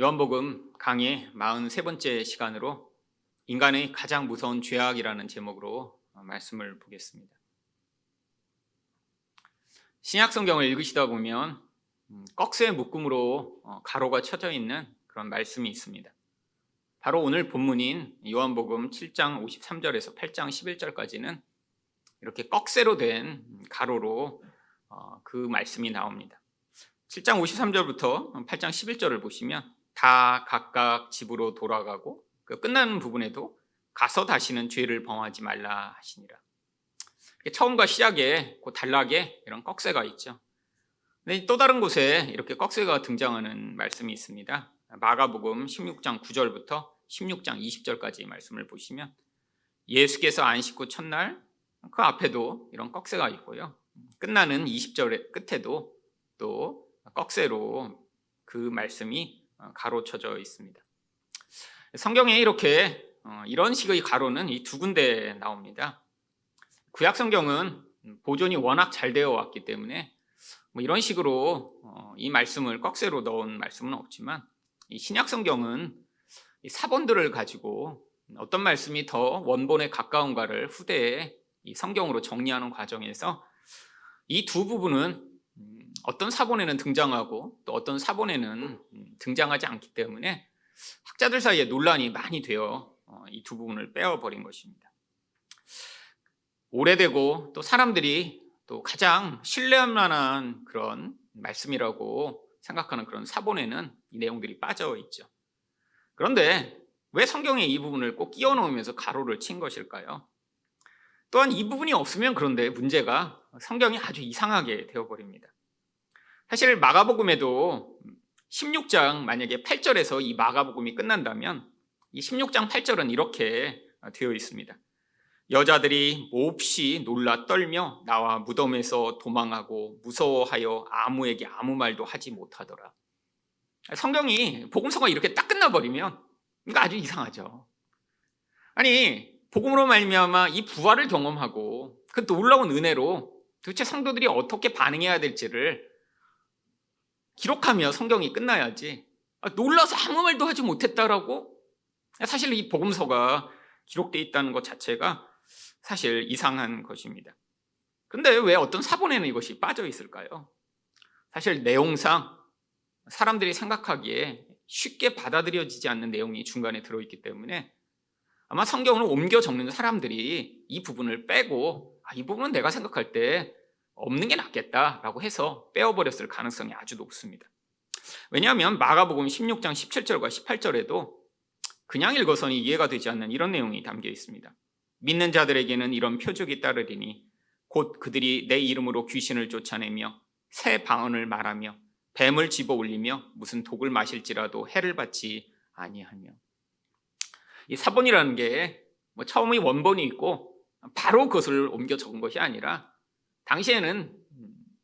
요한복음 강의 43번째 시간으로 인간의 가장 무서운 죄악이라는 제목으로 말씀을 보겠습니다. 신약 성경을 읽으시다 보면 꺽쇠 묶음으로 가로가 쳐져 있는 그런 말씀이 있습니다. 바로 오늘 본문인 요한복음 7장 53절에서 8장 11절까지는 이렇게 꺽쇠로 된 가로로 그 말씀이 나옵니다. 7장 53절부터 8장 11절을 보시면 다 각각 집으로 돌아가고 그 끝나는 부분에도 가서 다시는 죄를 범하지 말라 하시니라. 처음과 시작에 그 단락에 이런 꺽쇠가 있죠. 근데 또 다른 곳에 이렇게 꺽쇠가 등장하는 말씀이 있습니다. 마가복음 16장 9절부터 16장 20절까지 말씀을 보시면 예수께서 안식 후 첫날 그 앞에도 이런 꺽쇠가 있고요. 끝나는 20절의 끝에도 또 꺽쇠로 그 말씀이 가로쳐져 있습니다. 성경에 이렇게 이런 식의 가로는 이 두 군데 나옵니다. 구약 성경은 보존이 워낙 잘 되어 왔기 때문에 이런 식으로 이 말씀을 꺽쇠로 넣은 말씀은 없지만 이 신약 성경은 이 사본들을 가지고 어떤 말씀이 더 원본에 가까운가를 후대에 이 성경으로 정리하는 과정에서 이 두 부분은 어떤 사본에는 등장하고 또 어떤 사본에는 등장하지 않기 때문에 학자들 사이에 논란이 많이 되어 이 두 부분을 빼어버린 것입니다. 오래되고 또 사람들이 또 가장 신뢰할 만한 그런 말씀이라고 생각하는 그런 사본에는 이 내용들이 빠져 있죠. 그런데 왜 성경에 이 부분을 꼭 끼워 넣으면서 가로를 친 것일까요? 또한 이 부분이 없으면 그런데 문제가 성경이 아주 이상하게 되어버립니다. 사실 마가복음에도 16장 만약에 8절에서 이 마가복음이 끝난다면 이 16장 8절은 이렇게 되어 있습니다. 여자들이 몹시 놀라 떨며 나와 무덤에서 도망하고 무서워하여 아무에게 아무 말도 하지 못하더라. 성경이 복음서가 이렇게 딱 끝나버리면 이거 아주 이상하죠. 아니 복음으로 말미암아 이 부활을 경험하고 그 놀라운 은혜로 도대체 성도들이 어떻게 반응해야 될지를 기록하며 성경이 끝나야지 놀라서 아무 말도 하지 못했다라고 사실 이 복음서가 기록되어 있다는 것 자체가 사실 이상한 것입니다. 그런데 왜 어떤 사본에는 이것이 빠져 있을까요? 사실 내용상 사람들이 생각하기에 쉽게 받아들여지지 않는 내용이 중간에 들어있기 때문에 아마 성경을 옮겨 적는 사람들이 이 부분을 빼고 이 부분은 내가 생각할 때 없는 게 낫겠다라고 해서 빼어버렸을 가능성이 아주 높습니다. 왜냐하면 마가복음 16장 17절과 18절에도 그냥 읽어서는 이해가 되지 않는 이런 내용이 담겨 있습니다. 믿는 자들에게는 이런 표적이 따르리니 곧 그들이 내 이름으로 귀신을 쫓아내며 새 방언을 말하며 뱀을 집어 올리며 무슨 독을 마실지라도 해를 받지 아니하며. 이 사본이라는 게 처음에 원본이 있고 바로 그것을 옮겨 적은 것이 아니라 당시에는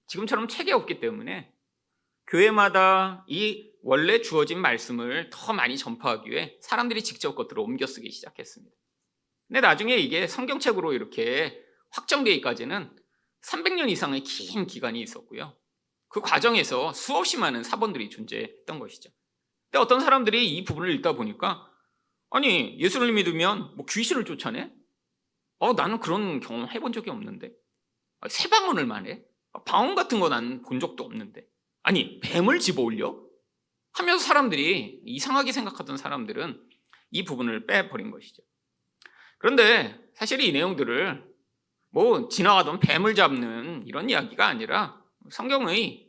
지금처럼 책이 없기 때문에 교회마다 이 원래 주어진 말씀을 더 많이 전파하기 위해 사람들이 직접 것들을 옮겨 쓰기 시작했습니다. 근데 나중에 이게 성경책으로 이렇게 확정되기까지는 300년 이상의 긴 기간이 있었고요. 그 과정에서 수없이 많은 사본들이 존재했던 것이죠. 근데 어떤 사람들이 이 부분을 읽다 보니까 아니 예수를 믿으면 귀신을 쫓아내? 나는 그런 경험 해본 적이 없는데. 새 방언을만 해? 방언 같은 거 난 본 적도 없는데. 아니 뱀을 집어올려? 하면서 사람들이 이상하게 생각하던 사람들은 이 부분을 빼버린 것이죠. 그런데 사실 이 내용들을 지나가던 뱀을 잡는 이런 이야기가 아니라 성경의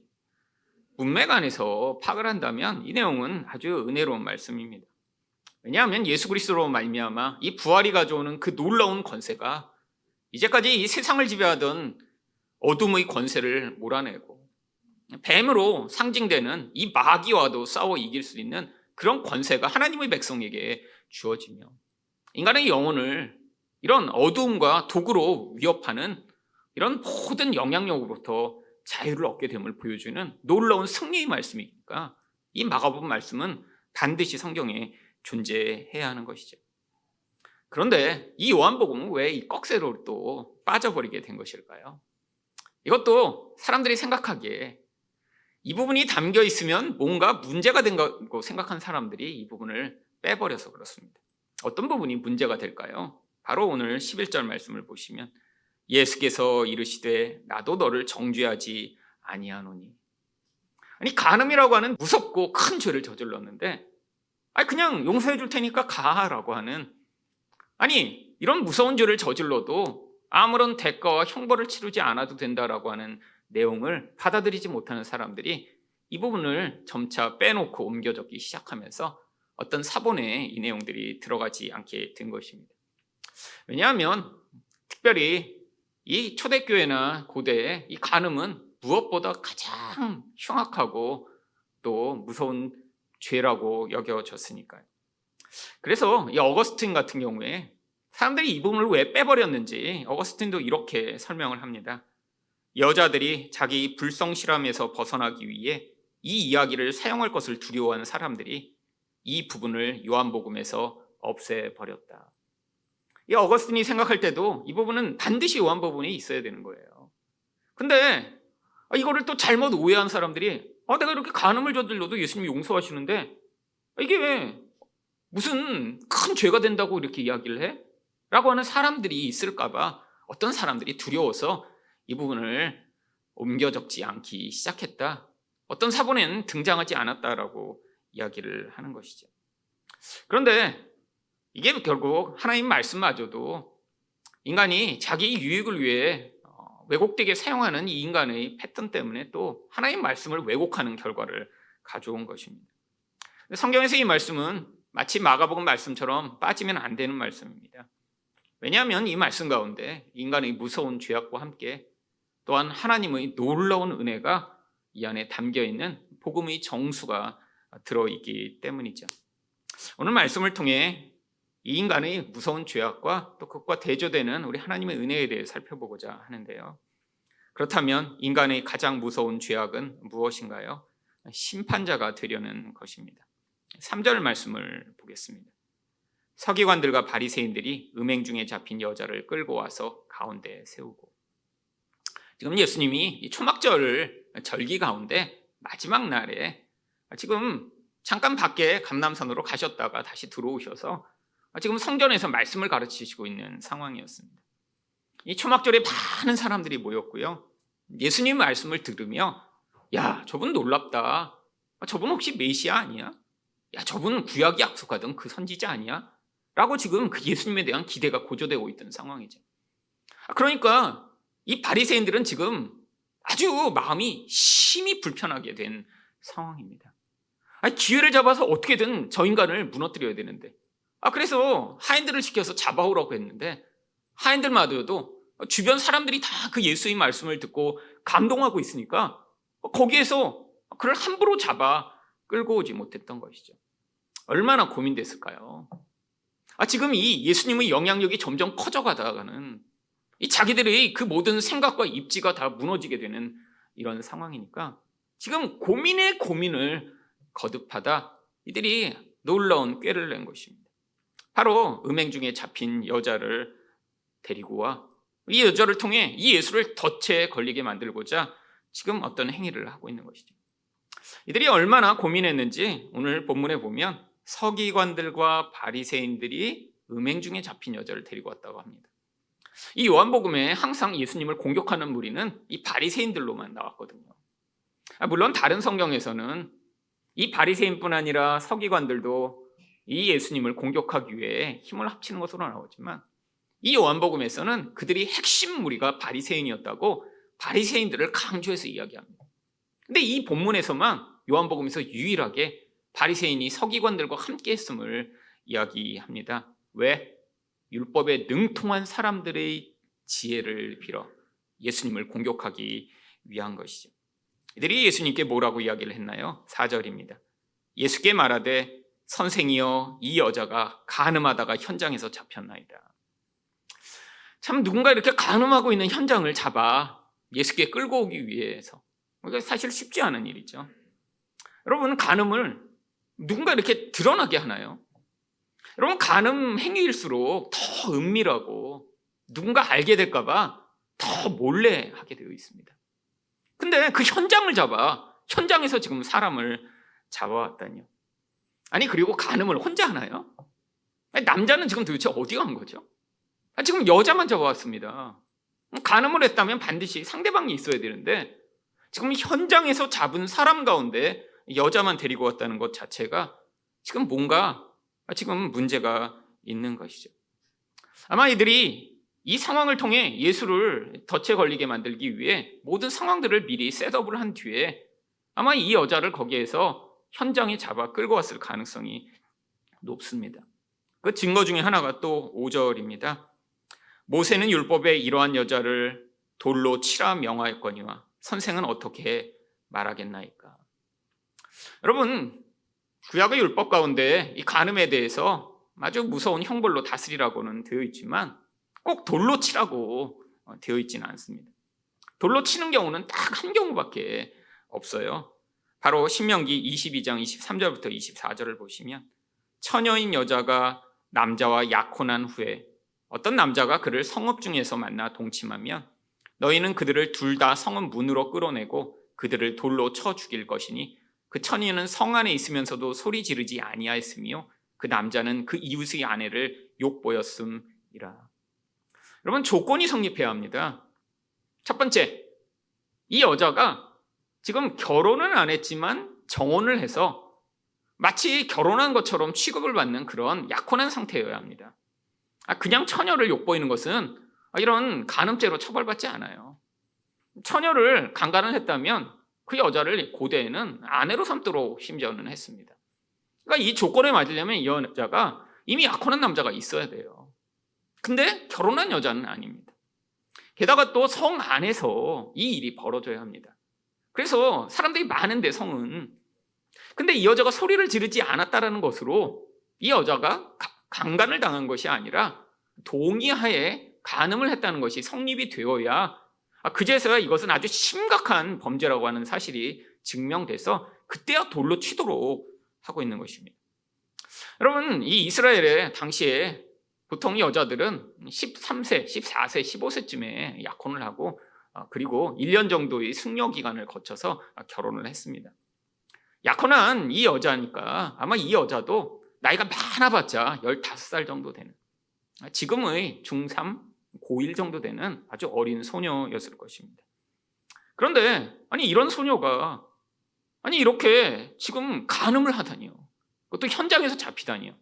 문맥 안에서 파악을 한다면 이 내용은 아주 은혜로운 말씀입니다. 왜냐하면 예수 그리스도로 말미암아 이 부활이 가져오는 그 놀라운 권세가 이제까지 이 세상을 지배하던 어둠의 권세를 몰아내고 뱀으로 상징되는 이 마귀와도 싸워 이길 수 있는 그런 권세가 하나님의 백성에게 주어지며 인간의 영혼을 이런 어두움과 독으로 위협하는 이런 모든 영향력으로부터 자유를 얻게 됨을 보여주는 놀라운 승리의 말씀이니까 이 마가복음 말씀은 반드시 성경에 존재해야 하는 것이죠. 그런데 이 요한복음은 왜 이 꺽쇠로 또 빠져버리게 된 것일까요? 이것도 사람들이 생각하기에 이 부분이 담겨 있으면 뭔가 문제가 된 거고 생각한 사람들이 이 부분을 빼버려서 그렇습니다. 어떤 부분이 문제가 될까요? 바로 오늘 11절 말씀을 보시면 예수께서 이르시되 나도 너를 정죄하지 아니하노니. 아니, 간음이라고 하는 무섭고 큰 죄를 저질렀는데 그냥 용서해 줄 테니까 가라고 하는, 아니 이런 무서운 죄를 저질러도 아무런 대가와 형벌을 치르지 않아도 된다라고 하는 내용을 받아들이지 못하는 사람들이 이 부분을 점차 빼놓고 옮겨 적기 시작하면서 어떤 사본에 이 내용들이 들어가지 않게 된 것입니다. 왜냐하면 특별히 이 초대교회나 고대에 이 간음은 무엇보다 가장 흉악하고 또 무서운 죄라고 여겨졌으니까요. 그래서 이 어거스틴 같은 경우에 사람들이 이 부분을 왜 빼버렸는지 어거스틴도 이렇게 설명을 합니다. 여자들이 자기 불성실함에서 벗어나기 위해 이 이야기를 사용할 것을 두려워하는 사람들이 이 부분을 요한복음에서 없애버렸다. 이 어거스틴이 생각할 때도 이 부분은 반드시 요한복음에 있어야 되는 거예요. 근데 이거를 또 잘못 오해한 사람들이 내가 이렇게 간음을 저질러도 예수님이 용서하시는데 이게 왜 무슨 큰 죄가 된다고 이렇게 이야기를 해? 라고 하는 사람들이 있을까 봐 어떤 사람들이 두려워서 이 부분을 옮겨 적지 않기 시작했다. 어떤 사본에는 등장하지 않았다라고 이야기를 하는 것이죠. 그런데 이게 결국 하나님 말씀마저도 인간이 자기 유익을 위해 왜곡되게 사용하는 이 인간의 패턴 때문에 또 하나님 말씀을 왜곡하는 결과를 가져온 것입니다. 성경에서 이 말씀은 마치 마가복음 말씀처럼 빠지면 안 되는 말씀입니다. 왜냐하면 이 말씀 가운데 인간의 무서운 죄악과 함께 또한 하나님의 놀라운 은혜가 이 안에 담겨있는 복음의 정수가 들어있기 때문이죠. 오늘 말씀을 통해 이 인간의 무서운 죄악과 또 그것과 대조되는 우리 하나님의 은혜에 대해 살펴보고자 하는데요. 그렇다면 인간의 가장 무서운 죄악은 무엇인가요? 심판자가 되려는 것입니다. 3절 말씀을 보겠습니다. 서기관들과 바리새인들이 음행 중에 잡힌 여자를 끌고 와서 가운데 세우고. 지금 예수님이 이 초막절 절기 가운데 마지막 날에 지금 잠깐 밖에 감람산으로 가셨다가 다시 들어오셔서 지금 성전에서 말씀을 가르치시고 있는 상황이었습니다. 이 초막절에 많은 사람들이 모였고요. 예수님 말씀을 들으며 야, 저분 놀랍다. 저분 혹시 메시아 아니야? 야, 저분 구약이 약속하던 그 선지자 아니야? 라고 지금 그 예수님에 대한 기대가 고조되고 있던 상황이죠. 그러니까 이 바리새인들은 지금 아주 마음이 심히 불편하게 된 상황입니다. 기회를 잡아서 어떻게든 저 인간을 무너뜨려야 되는데 그래서 하인들을 시켜서 잡아오라고 했는데 하인들마저도 주변 사람들이 다 그 예수의 말씀을 듣고 감동하고 있으니까 거기에서 그를 함부로 잡아 끌고 오지 못했던 것이죠. 얼마나 고민됐을까요? 지금 이 예수님의 영향력이 점점 커져가다가는 이 자기들의 그 모든 생각과 입지가 다 무너지게 되는 이런 상황이니까 지금 고민에 고민을 거듭하다 이들이 놀라운 꾀를 낸 것입니다. 바로 음행 중에 잡힌 여자를 데리고 와 이 여자를 통해 이 예수를 덫에 걸리게 만들고자 지금 어떤 행위를 하고 있는 것이죠. 이들이 얼마나 고민했는지 오늘 본문에 보면 서기관들과 바리새인들이 음행 중에 잡힌 여자를 데리고 왔다고 합니다. 이 요한복음에 항상 예수님을 공격하는 무리는 이 바리새인들로만 나왔거든요. 물론 다른 성경에서는 이 바리새인뿐 아니라 서기관들도 이 예수님을 공격하기 위해 힘을 합치는 것으로 나오지만 이 요한복음에서는 그들이 핵심 무리가 바리새인이었다고 바리새인들을 강조해서 이야기합니다. 근데 이 본문에서만 요한복음에서 유일하게 바리새인이 서기관들과 함께 했음을 이야기합니다. 왜? 율법에 능통한 사람들의 지혜를 빌어 예수님을 공격하기 위한 것이죠. 이들이 예수님께 뭐라고 이야기를 했나요? 4절입니다. 예수께 말하되 선생이여 이 여자가 간음하다가 현장에서 잡혔나이다. 참 누군가 이렇게 간음하고 있는 현장을 잡아 예수께 끌고 오기 위해서 이게 사실 쉽지 않은 일이죠. 여러분 간음을 누군가 이렇게 드러나게 하나요? 여러분 간음 행위일수록 더 은밀하고 누군가 알게 될까 봐 더 몰래 하게 되어 있습니다. 근데 그 현장을 잡아 현장에서 지금 사람을 잡아왔다니요. 아니, 그리고 간음을 혼자 하나요? 아니, 남자는 지금 도대체 어디 간 거죠? 지금 여자만 잡아왔습니다. 간음을 했다면 반드시 상대방이 있어야 되는데 지금 현장에서 잡은 사람 가운데 여자만 데리고 왔다는 것 자체가 지금 뭔가 지금 문제가 있는 것이죠. 아마 이들이 이 상황을 통해 예수를 덫에 걸리게 만들기 위해 모든 상황들을 미리 셋업을 한 뒤에 아마 이 여자를 거기에서 현장에 잡아 끌고 왔을 가능성이 높습니다. 그 증거 중에 하나가 또 5절입니다. 모세는 율법에 이러한 여자를 돌로 치라 명하였거니와 선생은 어떻게 말하겠나이까. 여러분, 구약의 율법 가운데 이 간음에 대해서 아주 무서운 형벌로 다스리라고는 되어 있지만 꼭 돌로 치라고 되어 있지는 않습니다. 돌로 치는 경우는 딱 한 경우밖에 없어요. 바로 신명기 22장 23절부터 24절을 보시면 처녀인 여자가 남자와 약혼한 후에 어떤 남자가 그를 성읍 중에서 만나 동침하면 너희는 그들을 둘 다 성읍 문으로 끌어내고 그들을 돌로 쳐 죽일 것이니 그 처녀는 성 안에 있으면서도 소리 지르지 아니하였으며 그 남자는 그 이웃의 아내를 욕보였음이라. 여러분, 조건이 성립해야 합니다. 첫 번째, 이 여자가 지금 결혼은 안 했지만 정혼을 해서 마치 결혼한 것처럼 취급을 받는 그런 약혼한 상태여야 합니다. 그냥 처녀를 욕보이는 것은 이런 간음죄로 처벌받지 않아요. 처녀를 강간을 했다면 그 여자를 고대에는 아내로 삼도록 심지어는 했습니다. 그러니까 이 조건에 맞으려면 이 여자가 이미 약혼한 남자가 있어야 돼요. 근데 결혼한 여자는 아닙니다. 게다가 또 성 안에서 이 일이 벌어져야 합니다. 그래서 사람들이 많은데 성은, 근데 이 여자가 소리를 지르지 않았다라는 것으로 이 여자가 강간을 당한 것이 아니라 동의하에 간음을 했다는 것이 성립이 되어야 그제서야 이것은 아주 심각한 범죄라고 하는 사실이 증명돼서 그때야 돌로 치도록 하고 있는 것입니다. 여러분, 이 이스라엘의 당시에 보통 여자들은 13세, 14세, 15세쯤에 약혼을 하고 그리고 1년 정도의 숙려 기간을 거쳐서 결혼을 했습니다. 약혼한 이 여자니까 아마 이 여자도 나이가 많아봤자 15살 정도 되는, 지금의 중3, 고1 정도 되는 아주 어린 소녀였을 것입니다. 그런데 이런 소녀가 이렇게 지금 간음을 하다니요. 그것도 현장에서 잡히다니요.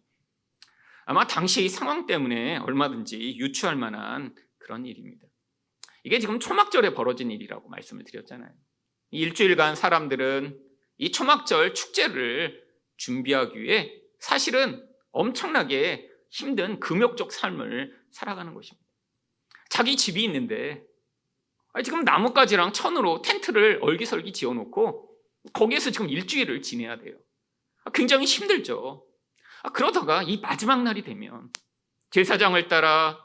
아마 당시 상황 때문에 얼마든지 유추할 만한 그런 일입니다. 이게 지금 초막절에 벌어진 일이라고 말씀을 드렸잖아요. 이 일주일간 사람들은 이 초막절 축제를 준비하기 위해 사실은 엄청나게 힘든 금욕적 삶을 살아가는 것입니다. 자기 집이 있는데 지금 나뭇가지랑 천으로 텐트를 얼기설기 지어놓고 거기에서 지금 일주일을 지내야 돼요. 굉장히 힘들죠. 그러다가 이 마지막 날이 되면 제사장을 따라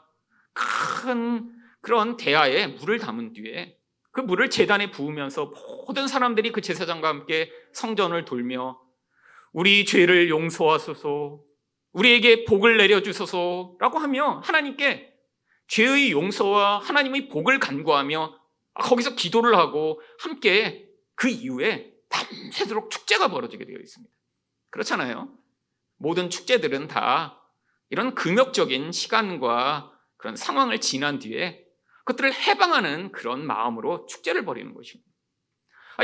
큰 그런 대야에 물을 담은 뒤에 그 물을 제단에 부으면서 모든 사람들이 그 제사장과 함께 성전을 돌며 우리 죄를 용서하소서, 우리에게 복을 내려주소서라고 하며 하나님께 죄의 용서와 하나님의 복을 간구하며 거기서 기도를 하고 함께 그 이후에 밤새도록 축제가 벌어지게 되어 있습니다. 그렇잖아요. 모든 축제들은 다 이런 금욕적인 시간과 그런 상황을 지난 뒤에 그것들을 해방하는 그런 마음으로 축제를 벌이는 것입니다.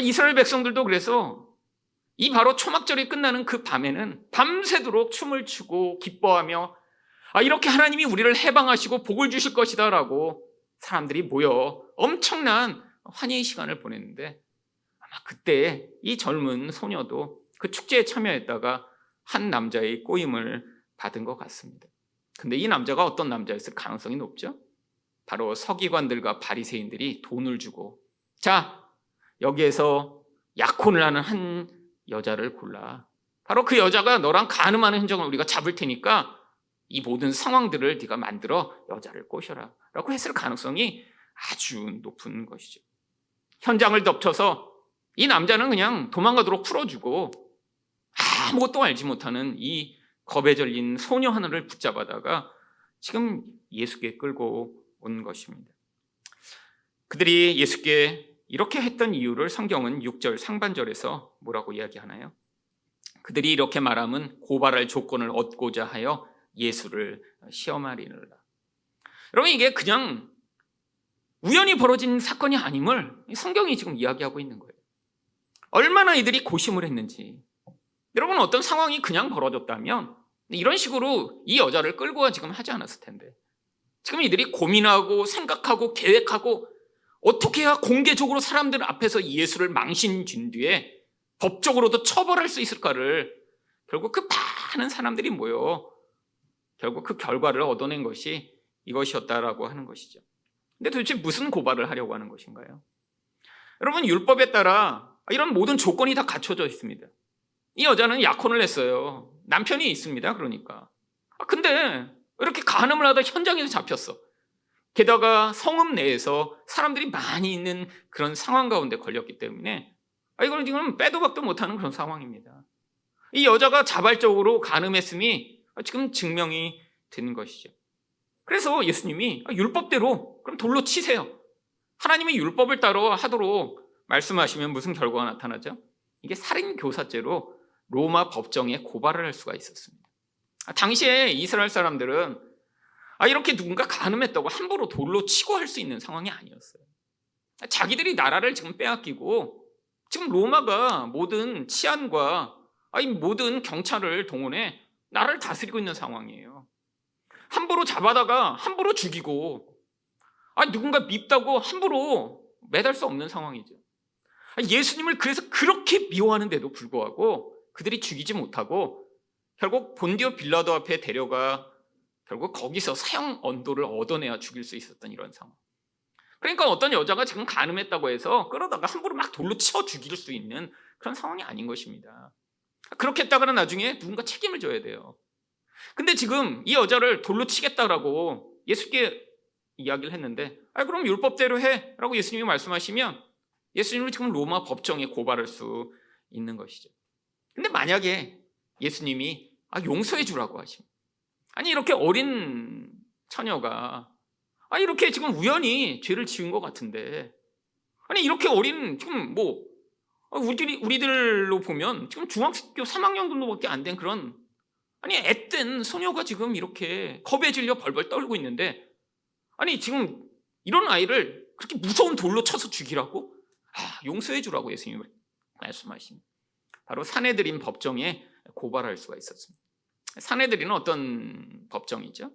이스라엘 백성들도 그래서 이 바로 초막절이 끝나는 그 밤에는 밤새도록 춤을 추고 기뻐하며 이렇게 하나님이 우리를 해방하시고 복을 주실 것이다 라고 사람들이 모여 엄청난 환희의 시간을 보냈는데 아마 그때 이 젊은 소녀도 그 축제에 참여했다가 한 남자의 꼬임을 받은 것 같습니다. 근데 이 남자가 어떤 남자였을 가능성이 높죠? 바로 서기관들과 바리새인들이 돈을 주고 자, 여기에서 약혼을 하는 한 여자를 골라. 바로 그 여자가 너랑 간음하는 흔적을 우리가 잡을 테니까 이 모든 상황들을 네가 만들어 여자를 꼬셔라 라고 했을 가능성이 아주 높은 것이죠. 현장을 덮쳐서 이 남자는 그냥 도망가도록 풀어주고 아무것도 알지 못하는 이 겁에 질린 소녀 하나를 붙잡아다가 지금 예수께 끌고 온 것입니다. 그들이 예수께 이렇게 했던 이유를 성경은 6절 상반절에서 뭐라고 이야기하나요? 그들이 이렇게 말하면 고발할 조건을 얻고자 하여 예수를 시험하리라. 여러분, 이게 그냥 우연히 벌어진 사건이 아님을 성경이 지금 이야기하고 있는 거예요. 얼마나 이들이 고심을 했는지. 여러분, 어떤 상황이 그냥 벌어졌다면 이런 식으로 이 여자를 끌고 지금 하지 않았을 텐데, 지금 이들이 고민하고 생각하고 계획하고 어떻게 해야 공개적으로 사람들 앞에서 예수를 망신 준 뒤에 법적으로도 처벌할 수 있을까를 결국 그 많은 사람들이 모여 결국 그 결과를 얻어낸 것이 이것이었다라고 하는 것이죠. 근데 도대체 무슨 고발을 하려고 하는 것인가요? 여러분, 율법에 따라 이런 모든 조건이 다 갖춰져 있습니다. 이 여자는 약혼을 했어요. 남편이 있습니다. 그러니까. 근데 이렇게 간음을 하다 현장에서 잡혔어. 게다가 성읍 내에서 사람들이 많이 있는 그런 상황 가운데 걸렸기 때문에 이거는 지금 빼도 박도 못하는 그런 상황입니다. 이 여자가 자발적으로 간음했음이 지금 증명이 된 것이죠. 그래서 예수님이 율법대로 그럼 돌로 치세요. 하나님의 율법을 따라 하도록 말씀하시면 무슨 결과가 나타나죠? 이게 살인교사죄로 로마 법정에 고발을 할 수가 있었습니다. 당시에 이스라엘 사람들은 이렇게 누군가 간음했다고 함부로 돌로 치고 할 수 있는 상황이 아니었어요. 자기들이 나라를 지금 빼앗기고 지금 로마가 모든 치안과 모든 경찰을 동원해 나라를 다스리고 있는 상황이에요. 함부로 잡아다가 함부로 죽이고 누군가 밉다고 함부로 매달 수 없는 상황이죠. 예수님을 그래서 그렇게 미워하는데도 불구하고 그들이 죽이지 못하고 결국 본디오 빌라도 앞에 데려가 결국 거기서 사형 언도를 얻어내야 죽일 수 있었던 이런 상황. 그러니까 어떤 여자가 지금 간음했다고 해서 끌어다가 함부로 막 돌로 쳐 죽일 수 있는 그런 상황이 아닌 것입니다. 그렇게 했다가는 나중에 누군가 책임을 져야 돼요. 근데 지금 이 여자를 돌로 치겠다라고 예수께 이야기를 했는데 그럼 율법대로 해 라고 예수님이 말씀하시면 예수님을 지금 로마 법정에 고발할 수 있는 것이죠. 근데 만약에 예수님이 용서해 주라고 하십니다. 이렇게 어린 처녀가 이렇게 지금 우연히 죄를 지은 것 같은데 이렇게 어린 지금 우리들로 보면 지금 중학교 3학년 정도밖에 안 된 그런 앳된 소녀가 지금 이렇게 겁에 질려 벌벌 떨고 있는데 지금 이런 아이를 그렇게 무서운 돌로 쳐서 죽이라고? 용서해 주라고 예수님이 말씀하십니다. 바로 사내들인 법정에 고발할 수가 있었습니다. 사내들이는 어떤 법정이죠?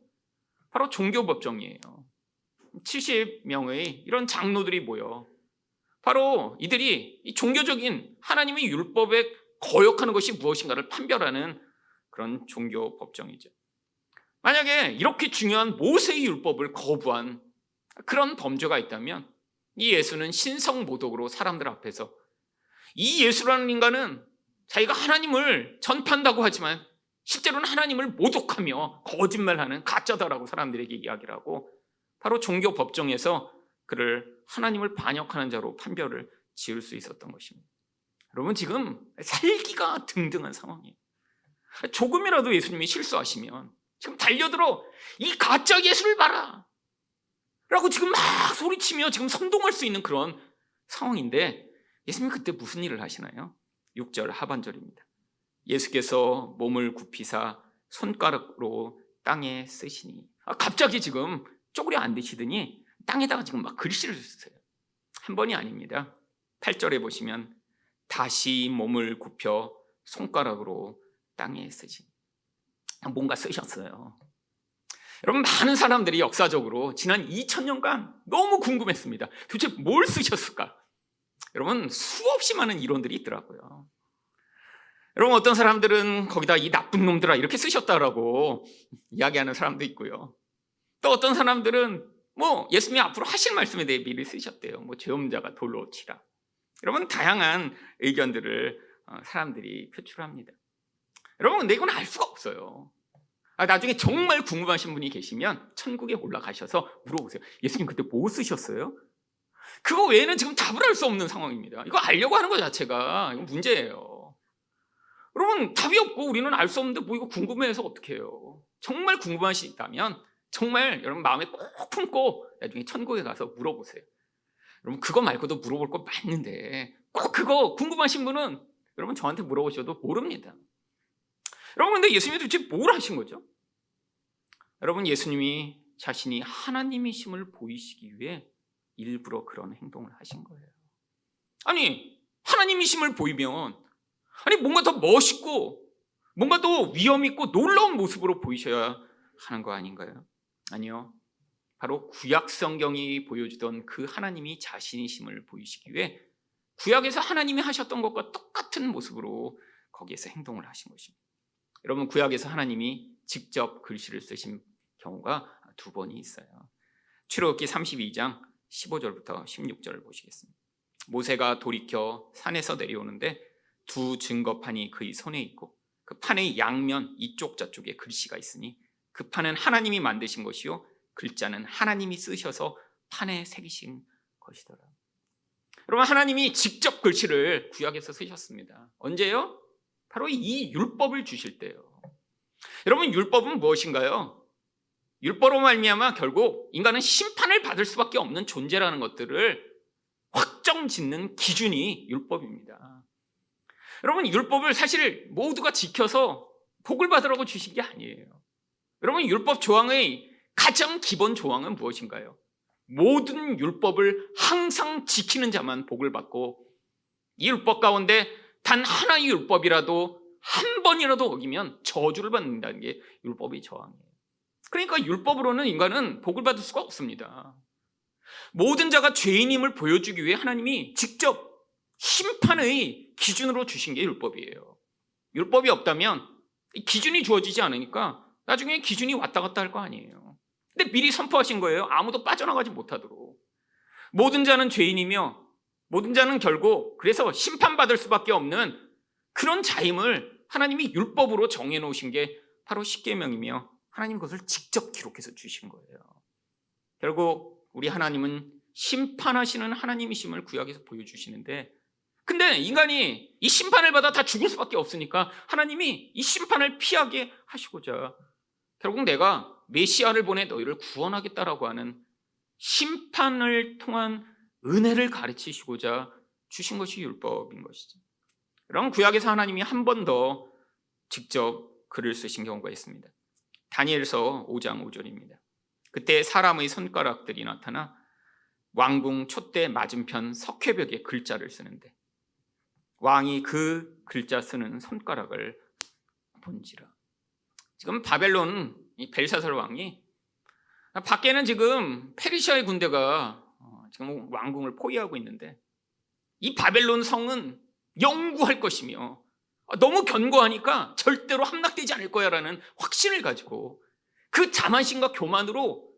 바로 종교 법정이에요. 70명의 이런 장로들이 모여 바로 이들이 이 종교적인 하나님의 율법에 거역하는 것이 무엇인가를 판별하는 그런 종교 법정이죠. 만약에 이렇게 중요한 모세의 율법을 거부한 그런 범죄가 있다면 이 예수는 신성모독으로 사람들 앞에서 이 예수라는 인간은 자기가 하나님을 전파한다고 하지만 실제로는 하나님을 모독하며 거짓말하는 가짜다라고 사람들에게 이야기를 하고 바로 종교 법정에서 그를 하나님을 반역하는 자로 판별을 지을 수 있었던 것입니다. 여러분, 지금 살기가 등등한 상황이에요. 조금이라도 예수님이 실수하시면 지금 달려들어 이 가짜 예수를 봐라 라고 지금 막 소리치며 지금 선동할 수 있는 그런 상황인데 예수님이 그때 무슨 일을 하시나요? 6절 하반절입니다. 예수께서 몸을 굽히사 손가락으로 땅에 쓰시니 갑자기 지금 쪼그려 앉으시더니 땅에다가 지금 막 글씨를 쓰세요. 한 번이 아닙니다. 8절에 보시면 다시 몸을 굽혀 손가락으로 땅에 쓰시니 뭔가 쓰셨어요. 여러분, 많은 사람들이 역사적으로 지난 2000년간 너무 궁금했습니다. 도대체 뭘 쓰셨을까? 여러분, 수없이 많은 이론들이 있더라고요. 여러분, 어떤 사람들은 거기다 이 나쁜 놈들아 이렇게 쓰셨다라고 이야기하는 사람도 있고요. 또 어떤 사람들은 예수님이 앞으로 하실 말씀에 대해 미리 쓰셨대요. 죄업자가 돌로 치라. 여러분, 다양한 의견들을 사람들이 표출합니다. 여러분, 근데 이건 알 수가 없어요. 나중에 정말 궁금하신 분이 계시면 천국에 올라가셔서 물어보세요. 예수님 그때 뭐 쓰셨어요? 그거 외에는 지금 답을 할 수 없는 상황입니다. 이거 알려고 하는 것 자체가 이거 문제예요. 여러분, 답이 없고 우리는 알 수 없는데 이거 궁금해서 어떻게 해요? 정말 궁금하시다면 정말 여러분 마음에 꼭 품고 나중에 천국에 가서 물어보세요. 여러분 그거 말고도 물어볼 거 많은데 꼭 그거 궁금하신 분은 여러분 저한테 물어보셔도 모릅니다. 여러분 근데 예수님이 도대체 뭘 하신 거죠? 여러분 예수님이 자신이 하나님이심을 보이시기 위해 일부러 그런 행동을 하신 거예요. 아니 하나님이심을 보이면 뭔가 더 멋있고 뭔가 더 위험 있고 놀라운 모습으로 보이셔야 하는 거 아닌가요? 아니요. 바로 구약 성경이 보여주던 그 하나님이 자신이심을 보이시기 위해 구약에서 하나님이 하셨던 것과 똑같은 모습으로 거기에서 행동을 하신 것입니다. 여러분 구약에서 하나님이 직접 글씨를 쓰신 경우가 두 번이 있어요. 출애굽기 32장 15절부터 16절을 보시겠습니다. 모세가 돌이켜 산에서 내려오는데 두 증거판이 그의 손에 있고 그 판의 양면 이쪽 저쪽에 글씨가 있으니 그 판은 하나님이 만드신 것이요 글자는 하나님이 쓰셔서 판에 새기신 것이더라. 여러분 하나님이 직접 글씨를 구약에서 쓰셨습니다. 언제요? 바로 이 율법을 주실 때요. 여러분 율법은 무엇인가요? 율법으로 말미암아 결국 인간은 심판을 받을 수밖에 없는 존재라는 것들을 확정짓는 기준이 율법입니다. 여러분 율법을 사실 모두가 지켜서 복을 받으라고 주신 게 아니에요. 여러분 율법 조항의 가장 기본 조항은 무엇인가요? 모든 율법을 항상 지키는 자만 복을 받고 이 율법 가운데 단 하나의 율법이라도 한 번이라도 어기면 저주를 받는다는 게 율법의 조항이에요. 그러니까 율법으로는 인간은 복을 받을 수가 없습니다. 모든 자가 죄인임을 보여주기 위해 하나님이 직접 심판의 기준으로 주신 게 율법이에요. 율법이 없다면 기준이 주어지지 않으니까 나중에 기준이 왔다 갔다 할 거 아니에요. 근데 미리 선포하신 거예요. 아무도 빠져나가지 못하도록. 모든 자는 죄인이며 모든 자는 결국 그래서 심판받을 수밖에 없는 그런 자임을 하나님이 율법으로 정해놓으신 게 바로 십계명이며 하나님 그것을 직접 기록해서 주신 거예요. 결국 우리 하나님은 심판하시는 하나님이심을 구약에서 보여주시는데 근데 인간이 이 심판을 받아 다 죽을 수밖에 없으니까 하나님이 이 심판을 피하게 하시고자 결국 내가 메시아를 보내 너희를 구원하겠다라고 하는 심판을 통한 은혜를 가르치시고자 주신 것이 율법인 것이죠. 그럼 구약에서 하나님이 한 번 더 직접 글을 쓰신 경우가 있습니다. 다니엘서 5장 5절입니다. 그때 사람의 손가락들이 나타나 왕궁 촛대 맞은편 석회벽에 글자를 쓰는데 왕이 그 글자 쓰는 손가락을 본지라. 지금 바벨론 이 벨사살 왕이 밖에는 지금 페르시아의 군대가 지금 왕궁을 포위하고 있는데 이 바벨론 성은 영구할 것이며 너무 견고하니까 절대로 함락되지 않을 거야라는 확신을 가지고 그 자만심과 교만으로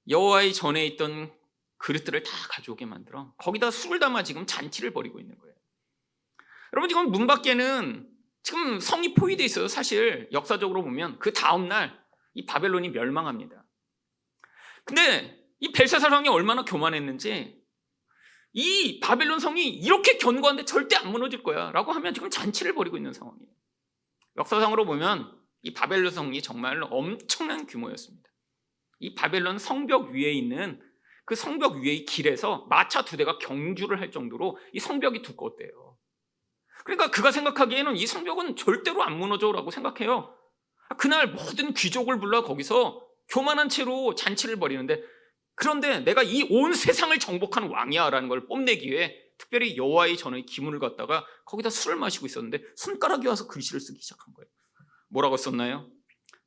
여호와의 전에 있던 그릇들을 다 가져오게 만들어 거기다 술을 담아 지금 잔치를 벌이고 있는 거예요. 여러분 지금 문 밖에는 지금 성이 포위되어 있어요. 사실 역사적으로 보면 그 다음날 이 바벨론이 멸망합니다. 근데 이 벨사살 왕이 얼마나 교만했는지 이 바벨론 성이 이렇게 견고한데 절대 안 무너질 거야 라고 하면 지금 잔치를 벌이고 있는 상황이에요. 역사상으로 보면 이 바벨론 성이 정말 엄청난 규모였습니다. 이 바벨론 성벽 위에 있는 그 성벽 위의 길에서 마차 2대가 경주를 할 정도로 이 성벽이 두꺼웠대요. 그러니까 그가 생각하기에는 이 성벽은 절대로 안 무너져라고 생각해요. 그날 모든 귀족을 불러 거기서 교만한 채로 잔치를 벌이는데 그런데 내가 이 온 세상을 정복한 왕이야 라는 걸 뽐내기 위해 특별히 여호와의 전의 기문을 갖다가 거기다 술을 마시고 있었는데 손가락이 와서 글씨를 쓰기 시작한 거예요. 뭐라고 썼나요?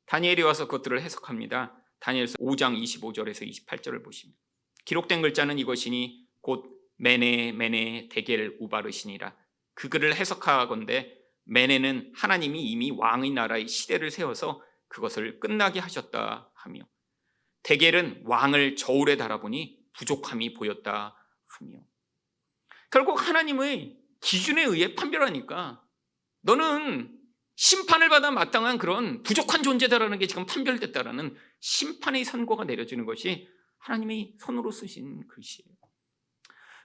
다니엘이 와서 그것들을 해석합니다. 다니엘서 5장 25절에서 28절을 보십니다. 기록된 글자는 이것이니 곧 메네 메네 데겔 우바르시니라. 그 글을 해석하건대 메네는 하나님이 이미 왕의 나라의 시대를 세워서 그것을 끝나게 하셨다 하며 데겔은 왕을 저울에 달아보니 부족함이 보였다 하며 결국 하나님의 기준에 의해 판별하니까 너는 심판을 받아 마땅한 그런 부족한 존재다라는 게 지금 판별됐다라는 심판의 선고가 내려지는 것이 하나님이 손으로 쓰신 글씨예요.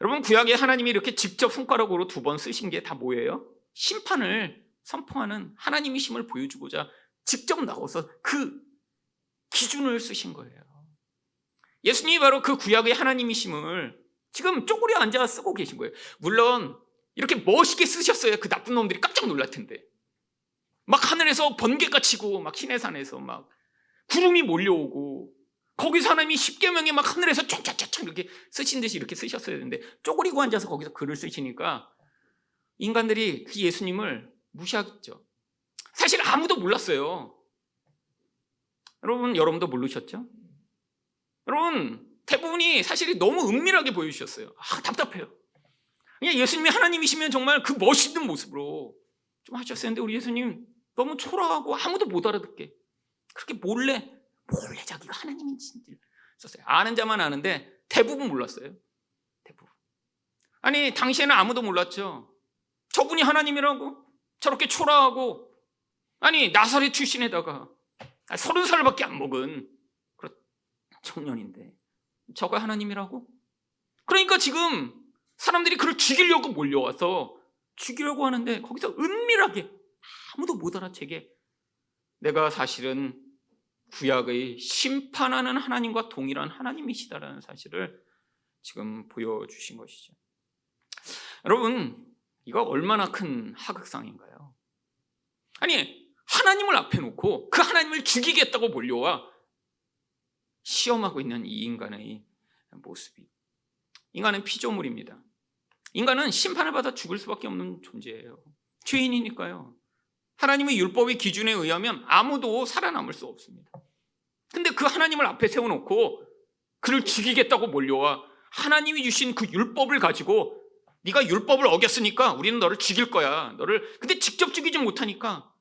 여러분 구약에 하나님이 이렇게 직접 손가락으로 2번 쓰신 게 다 뭐예요? 심판을 선포하는 하나님이심을 보여주고자 직접 나와서 그 기준을 쓰신 거예요. 예수님이 바로 그 구약의 하나님이심을 지금 쪼그려 앉아 쓰고 계신 거예요. 물론 이렇게 멋있게 쓰셨어야 그 나쁜 놈들이 깜짝 놀랄 텐데, 막 하늘에서 번개가 치고 막 시내산에서 막 구름이 몰려오고 거기서 하나님이 십계명에 막 하늘에서 쫙쫙쫙 이렇게 쓰신 듯이 이렇게 쓰셨어야 되는데 쪼그리고 앉아서 거기서 글을 쓰시니까 인간들이 그 예수님을 무시하겠죠. 사실 아무도 몰랐어요. 여러분도 모르셨죠? 여러분 대부분이 사실 너무 은밀하게 보여주셨어요. 답답해요. 그냥 예수님이 하나님이시면 정말 그 멋있는 모습으로 좀 하셨어야 했는데 우리 예수님 너무 초라하고 아무도 못 알아듣게 그렇게 몰래 자기가 하나님인지 썼어요. 아는 자만 아는데 대부분 몰랐어요. 대부분. 아니 당시에는 아무도 몰랐죠. 저분이 하나님이라고 저렇게 초라하고, 아니 나사렛 출신에다가 30살밖에 안 먹은 그런 청년인데 저가 하나님이라고? 그러니까 지금 사람들이 그를 죽이려고 몰려와서 죽이려고 하는데 거기서 은밀하게 아무도 못 알아채게 내가 사실은 구약의 심판하는 하나님과 동일한 하나님이시다라는 사실을 지금 보여주신 것이죠. 여러분 이거 얼마나 큰 하극상인가요? 아니 하나님을 앞에 놓고 그 하나님을 죽이겠다고 몰려와 시험하고 있는 이 인간의 모습이, 인간은 피조물입니다. 인간은 심판을 받아 죽을 수밖에 없는 존재예요. 죄인이니까요. 하나님의 율법의 기준에 의하면 아무도 살아남을 수 없습니다. 근데 그 하나님을 앞에 세워놓고 그를 죽이겠다고 몰려와 하나님이 주신 그 율법을 가지고 네가 율법을 어겼으니까 우리는 너를 죽일 거야. 근데 직접 죽이지 못하니까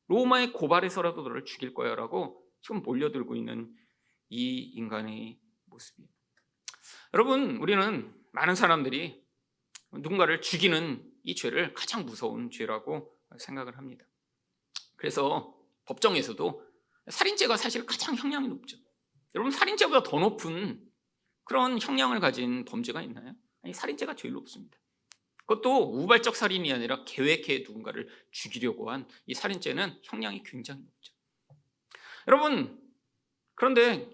로마에 고발해서라도 너를 죽일 거야 라고 지금 몰려들고 있는 이 인간의 모습이에요. 여러분 우리는 많은 사람들이 누군가를 죽이는 이 죄를 가장 무서운 죄라고 생각을 합니다. 그래서 법정에서도 살인죄가 사실 가장 형량이 높죠. 여러분 살인죄보다 더 높은 그런 형량을 가진 범죄가 있나요? 아니 살인죄가 제일 높습니다. 그것도 우발적 살인이 아니라 계획해 누군가를 죽이려고 한 이 살인죄는 형량이 굉장히 높죠. 여러분 그런데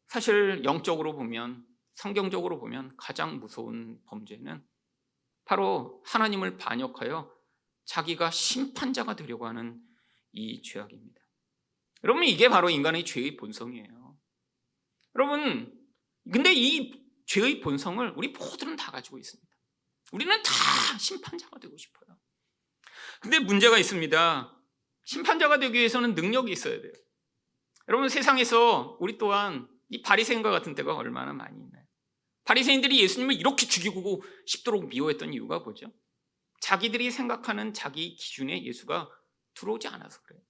사실 영적으로 보면, 성경적으로 보면 가장 무서운 범죄는 바로 하나님을 반역하여 자기가 심판자가 되려고 하는 이 죄악입니다. 여러분 이게 바로 인간의 죄의 본성이에요. 여러분 근데 이 죄의 본성을 우리 모두는 다 가지고 있습니다. 우리는 다 심판자가 되고 싶어요. 근데 문제가 있습니다. 심판자가 되기 위해서는 능력이 있어야 돼요. 여러분 세상에서 우리 또한 이 바리새인과 같은 때가 얼마나 많이 있나요? 바리새인들이 예수님을 이렇게 죽이고 싶도록 미워했던 이유가 뭐죠? 자기들이 생각하는 자기 기준에 예수가 들어오지 않아서 그래요.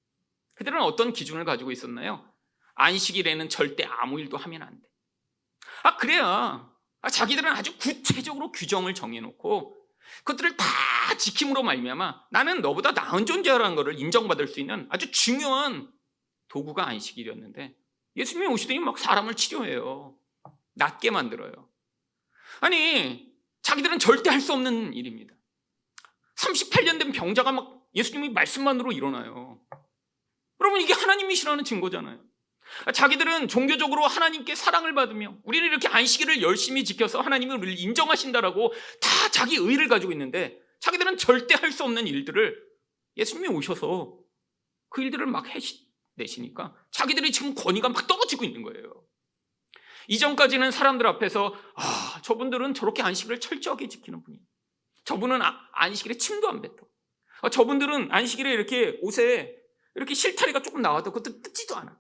그들은 어떤 기준을 가지고 있었나요? 안식일에는 절대 아무 일도 하면 안 돼. 그래야 자기들은 아주 구체적으로 규정을 정해놓고 그것들을 다 지킴으로 말미암아 나는 너보다 나은 존재라는 것을 인정받을 수 있는 아주 중요한 도구가 안식일이었는데 예수님이 오시더니 막 사람을 치료해요. 낫게 만들어요. 아니 자기들은 절대 할 수 없는 일입니다. 38년 된 병자가 막 예수님의 말씀만으로 일어나요. 여러분 이게 하나님이시라는 증거잖아요. 자기들은 종교적으로 하나님께 사랑을 받으며 우리는 이렇게 안식일을 열심히 지켜서 하나님을 우리를 인정하신다라고 다 자기 의를 가지고 있는데 자기들은 절대 할 수 없는 일들을 예수님이 오셔서 그 일들을 막 해내시니까 자기들이 지금 권위가 막 떨어지고 있는 거예요. 이전까지는 사람들 앞에서 저분들은 저렇게 안식일을 철저하게 지키는 분이에요. 저분은 안식일에 침도 안 뱉어. 저분들은 안식일에 이렇게 옷에 이렇게 실타리가 조금 나와도 그것도 뜯지도 않아.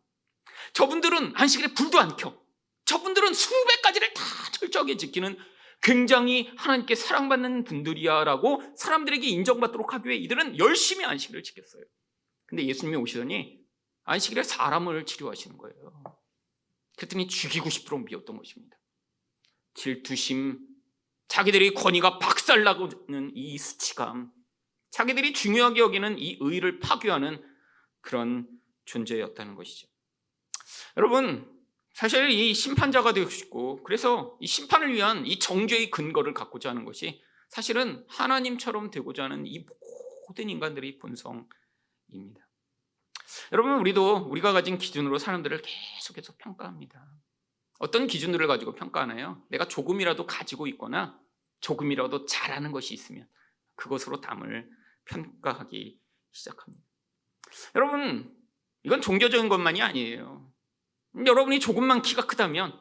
저분들은 안식일에 불도 안 켜. 저분들은 수백 가지를 다 철저하게 지키는 굉장히 하나님께 사랑받는 분들이야 라고 사람들에게 인정받도록 하기 위해 이들은 열심히 안식일을 지켰어요. 근데 예수님이 오시더니 안식일에 사람을 치료하시는 거예요. 그랬더니 죽이고 싶도록 미웠던 것입니다. 질투심, 자기들의 권위가 박살나고는 이 수치감, 자기들이 중요하게 여기는 이 의의를 파괴하는 그런 존재였다는 것이죠. 여러분 사실 이 심판자가 되고 싶고 그래서 이 심판을 위한 이 정죄의 근거를 갖고자 하는 것이 사실은 하나님처럼 되고자 하는 이 모든 인간들의 본성입니다. 여러분 우리도 우리가 가진 기준으로 사람들을 계속해서 평가합니다. 어떤 기준들을 가지고 평가하나요? 내가 조금이라도 가지고 있거나 조금이라도 잘하는 것이 있으면 그것으로 남을 평가하기 시작합니다. 여러분, 이건 종교적인 것만이 아니에요. 여러분이 조금만 키가 크다면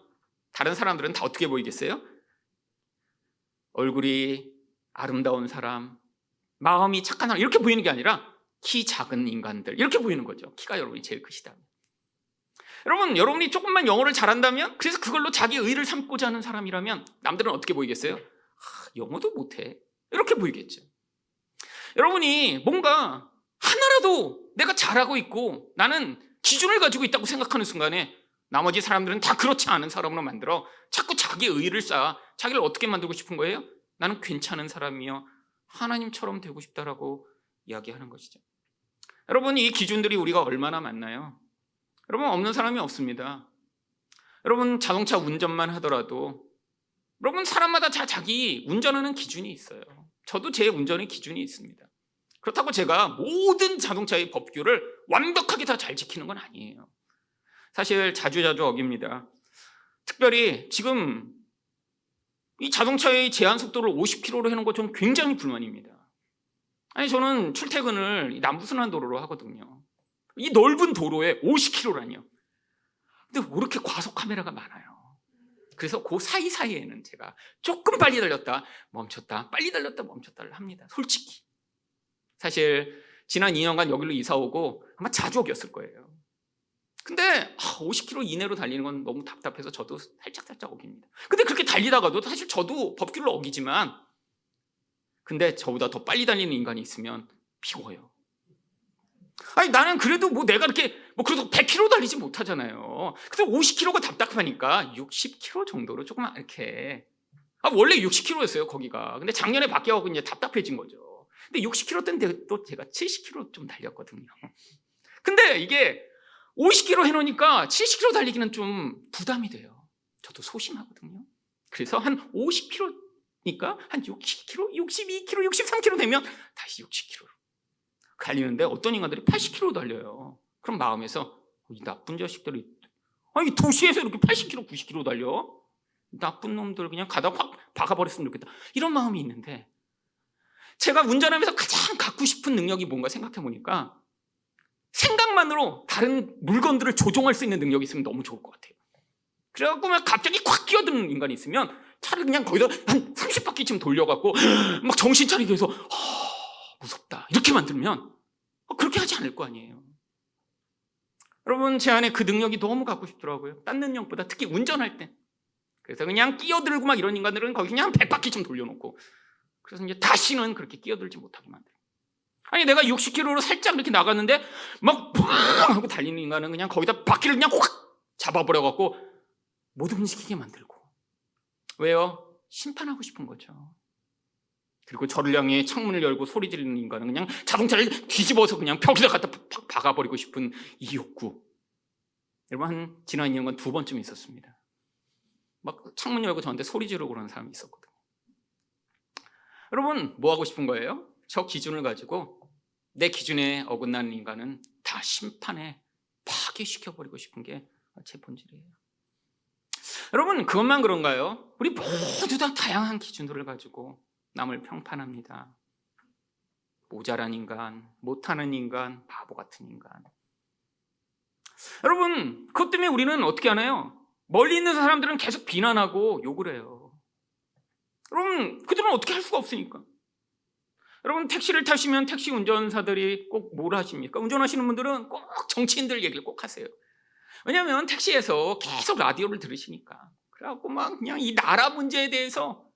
다른 사람들은 다 어떻게 보이겠어요? 얼굴이 아름다운 사람, 마음이 착한 사람 이렇게 보이는 게 아니라 키 작은 인간들 이렇게 보이는 거죠. 키가 여러분이 제일 크시다면. 여러분이 조금만 영어를 잘한다면, 그래서 그걸로 자기 의를 삼고자 하는 사람이라면 남들은 어떻게 보이겠어요? 영어도 못해 이렇게 보이겠죠. 여러분이 뭔가 하나라도 내가 잘하고 있고 나는 기준을 가지고 있다고 생각하는 순간에 나머지 사람들은 다 그렇지 않은 사람으로 만들어 자꾸 자기 의를 쌓아 자기를 어떻게 만들고 싶은 거예요? 나는 괜찮은 사람이요 하나님처럼 되고 싶다라고 이야기하는 것이죠. 여러분, 이 기준들이 우리가 얼마나 많나요? 여러분, 없는 사람이 없습니다. 여러분, 자동차 운전만 하더라도 여러분, 사람마다 자기 운전하는 기준이 있어요. 저도 제 운전의 기준이 있습니다. 그렇다고 제가 모든 자동차의 법규를 완벽하게 다 잘 지키는 건 아니에요. 사실 자주자주 어깁니다. 특별히 지금 이 자동차의 제한 속도를 50km로 해놓은 거 저는 굉장히 불만입니다. 아니, 저는 출퇴근을 남부순환도로로 하거든요. 이 넓은 도로에 50km라니요. 근데 왜 이렇게 과속 카메라가 많아요? 그래서 그 사이사이에는 제가 조금 빨리 달렸다 멈췄다 빨리 달렸다 멈췄다를 합니다. 솔직히 사실 지난 2년간 여기로 이사 오고 아마 자주 어겼을 거예요. 근데 50km 이내로 달리는 건 너무 답답해서 저도 살짝 어깁니다. 근데 그렇게 달리다가도 사실 저도 법규를 어기지만, 근데 저보다 더 빨리 달리는 인간이 있으면 비워요. 아니, 나는 그래도 내가 이렇게 그래도 100km 달리지 못하잖아요. 근데 50km가 답답하니까 60km 정도로 조금 이렇게, 원래 60km였어요 거기가. 근데 작년에 바뀌어가지고 이제 답답해진 거죠. 근데 60km 때는 또 제가 70km 좀 달렸거든요. 근데 이게 50km 해놓으니까 70km 달리기는 좀 부담이 돼요. 저도 소심하거든요. 그래서 한 50km니까 한 60km, 62km, 63km 되면 다시 60km로 달리는데 어떤 인간들이 80km 달려요. 그럼 마음에서 이 나쁜 자식들이, 아니 도시에서 이렇게 80km, 90km 달려? 나쁜 놈들 그냥 가다 확 박아버렸으면 좋겠다. 이런 마음이 있는데, 제가 운전하면서 가장 갖고 싶은 능력이 뭔가 생각해보니까 생각만으로 다른 물건들을 조종할 수 있는 능력이 있으면 너무 좋을 것 같아요. 그래갖고 막 갑자기 콱 끼어드는 인간이 있으면 차를 그냥 거기다 한 30바퀴쯤 돌려갖고 막 정신 차리게 해서 무섭다 이렇게 만들면 그렇게 하지 않을 거 아니에요. 여러분, 제 안에 그 능력이 너무 갖고 싶더라고요. 딴 능력보다 특히 운전할 때. 그래서 그냥 끼어들고 막 이런 인간들은 거기 그냥 100바퀴쯤 돌려놓고, 그래서 이제 다시는 그렇게 끼어들지 못하게 만들어요. 아니, 내가 60km로 살짝 이렇게 나갔는데 막 뿡 하고 달리는 인간은 그냥 거기다 바퀴를 그냥 확 잡아버려갖고 못 움직이게 만들고. 왜요? 심판하고 싶은 거죠. 그리고 저를 향해 창문을 열고 소리 지르는 인간은 그냥 자동차를 뒤집어서 그냥 벽에다 갖다 팍 박아버리고 싶은 이 욕구. 여러분, 지난 2년간 2번쯤 있었습니다. 막 창문 열고 저한테 소리 지르고 그러는 사람이 있었거든요. 여러분, 뭐 하고 싶은 거예요? 저 기준을 가지고 내 기준에 어긋나는 인간은 다 심판에 파괴시켜버리고 싶은 게 제 본질이에요. 여러분, 그것만 그런가요? 우리 모두 다 다양한 기준들을 가지고 남을 평판합니다. 모자란 인간, 못하는 인간, 바보 같은 인간. 여러분, 그것 때문에 우리는 어떻게 하나요? 멀리 있는 사람들은 계속 비난하고 욕을 해요. 여러분, 그들은 어떻게 할 수가 없으니까. 여러분, 택시를 타시면 택시 운전사들이 꼭 뭘 하십니까? 운전하시는 분들은 꼭 정치인들 얘기를 꼭 하세요. 왜냐하면 택시에서 계속 라디오를 들으시니까. 그래갖고 막 그냥 이 나라 문제에 대해서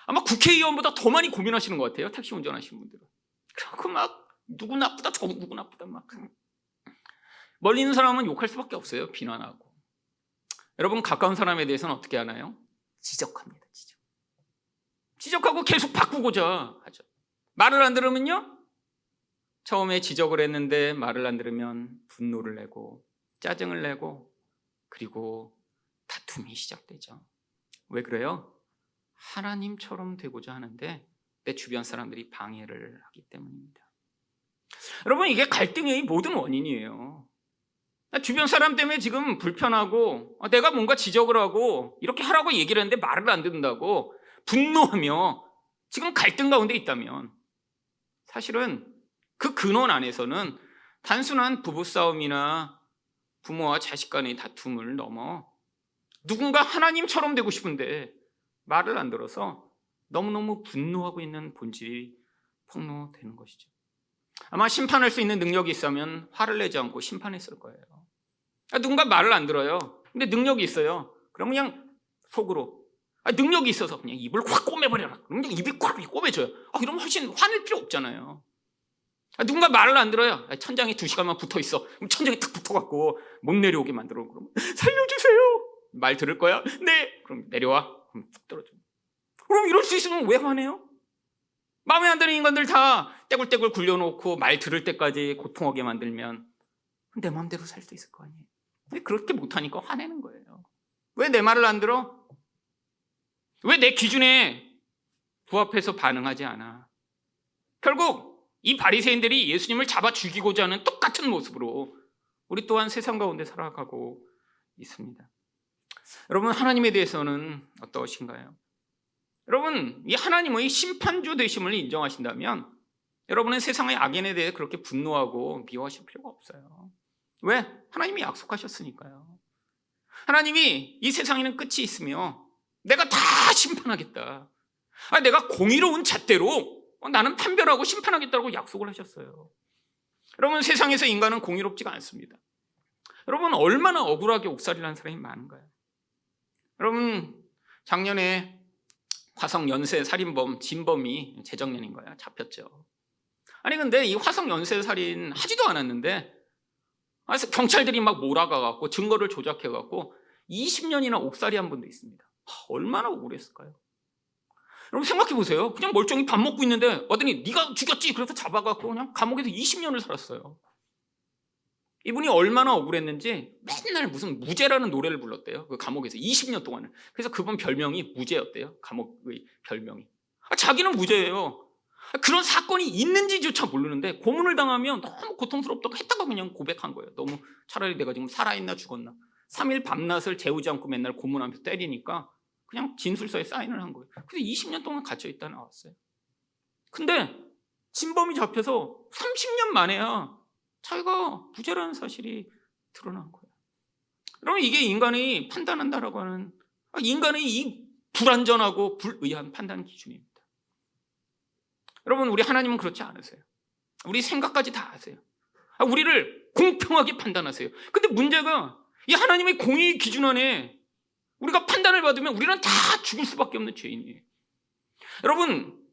아마 국회의원보다 더 많이 고민하시는 것 같아요, 택시 운전하시는 분들은. 그래갖고 막 누구 나쁘다, 저 누구 나쁘다 막. 멀리 있는 사람은 욕할 수밖에 없어요, 비난하고. 여러분, 가까운 사람에 대해서는 어떻게 하나요? 지적합니다, 지적하고 계속 바꾸고자 하죠. 말을 안 들으면요, 처음에 지적을 했는데 말을 안 들으면 분노를 내고 짜증을 내고, 그리고 다툼이 시작되죠. 왜 그래요? 하나님처럼 되고자 하는데 내 주변 사람들이 방해를 하기 때문입니다. 여러분, 이게 갈등의 모든 원인이에요. 주변 사람 때문에 지금 불편하고 내가 뭔가 지적을 하고 이렇게 하라고 얘기를 했는데 말을 안 듣는다고 분노하며 지금 갈등 가운데 있다면 사실은 그 근원 안에서는 단순한 부부싸움이나 부모와 자식 간의 다툼을 넘어 누군가 하나님처럼 되고 싶은데 말을 안 들어서 너무너무 분노하고 있는 본질이 폭로되는 것이죠. 아마 심판할 수 있는 능력이 있으면 화를 내지 않고 심판했을 거예요. 누군가 말을 안 들어요. 근데 능력이 있어요. 그럼 그냥 속으로 능력이 있어서 그냥 입을 확 꼬매버려라. 그럼 그냥 입이 꽉 꼬매져요. 이러면 훨씬 화낼 필요 없잖아요. 누군가 말을 안 들어요. 천장에 2시간만 붙어 있어. 그럼 천장에 탁 붙어갖고 못 내려오게 만들어. 그럼 살려주세요. 말 들을 거야? 네. 그럼 내려와. 그럼 툭 떨어져. 그럼 이럴 수 있으면 왜 화내요? 마음에 안 드는 인간들 다 떼굴떼굴 굴려놓고 말 들을 때까지 고통하게 만들면 내 마음대로 살 수 있을 거 아니에요. 근데 그렇게 못하니까 화내는 거예요. 왜 내 말을 안 들어? 왜 내 기준에 부합해서 반응하지 않아? 결국 이 바리새인들이 예수님을 잡아 죽이고자 하는 똑같은 모습으로 우리 또한 세상 가운데 살아가고 있습니다. 여러분, 하나님에 대해서는 어떠신가요? 여러분, 이 하나님의 심판주 되심을 인정하신다면 여러분은 세상의 악인에 대해 그렇게 분노하고 미워하실 필요가 없어요. 왜? 하나님이 약속하셨으니까요. 하나님이 이 세상에는 끝이 있으며 내가 다 심판하겠다. 내가 공의로운 잣대로 나는 판별하고 심판하겠다고 약속을 하셨어요. 여러분, 세상에서 인간은 공의롭지가 않습니다. 여러분, 얼마나 억울하게 옥살이를 한 사람이 많은가요? 여러분, 작년에 화성 연쇄 살인범 진범이 재작년인가요? 잡혔죠. 근데 이 화성 연쇄 살인 하지도 않았는데 그래서 경찰들이 막 몰아가갖고 증거를 조작해갖고 20년이나 옥살이한 분도 있습니다. 얼마나 억울했을까요? 여러분 생각해 보세요. 그냥 멀쩡히 밥 먹고 있는데 어더니 네가 죽였지 그래서 잡아갖고 그냥 감옥에서 20년을 살았어요. 이분이 얼마나 억울했는지 맨날 무슨 무죄라는 노래를 불렀대요. 그 감옥에서 20년 동안을. 그래서 그분 별명이 무죄였대요. 감옥의 별명이. 자기는 무죄예요. 그런 사건이 있는지조차 모르는데 고문을 당하면 너무 고통스럽다고 했다가 그냥 고백한 거예요. 너무 차라리 내가 지금 살아있나 죽었나. 3일 밤낮을 재우지 않고 맨날 고문하면서 때리니까 그냥 진술서에 사인을 한 거예요. 그래서 20년 동안 갇혀있다 나왔어요. 근데 진범이 잡혀서 30년 만에야 자기가 무죄라는 사실이 드러난 거예요. 그러면 이게 인간이 판단한다라고 하는 인간의 이 불완전하고 불의한 판단 기준입니다. 여러분, 우리 하나님은 그렇지 않으세요. 우리 생각까지 다 아세요. 우리를 공평하게 판단하세요. 근데 문제가 이 하나님의 공의 기준 안에 우리가 판단을 받으면 우리는 다 죽을 수밖에 없는 죄인이에요. 여러분,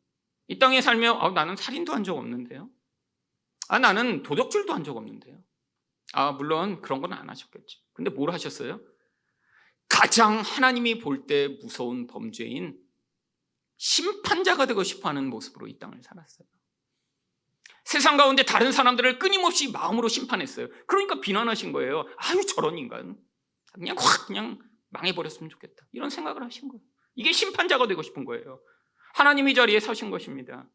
이 땅에 살며 나는 살인도 한 적 없는데요. 나는 도적질도 한 적 없는데요. 물론 그런 건 안 하셨겠죠. 근데 뭘 하셨어요? 가장 하나님이 볼 때 무서운 범죄인 심판자가 되고 싶어하는 모습으로 이 땅을 살았어요. 세상 가운데 다른 사람들을 끊임없이 마음으로 심판했어요. 그러니까 비난하신 거예요. 저런 인간 그냥 확 그냥 망해버렸으면 좋겠다. 이런 생각을 하신 거예요. 이게 심판자가 되고 싶은 거예요. 하나님이 자리에 서신 것입니다.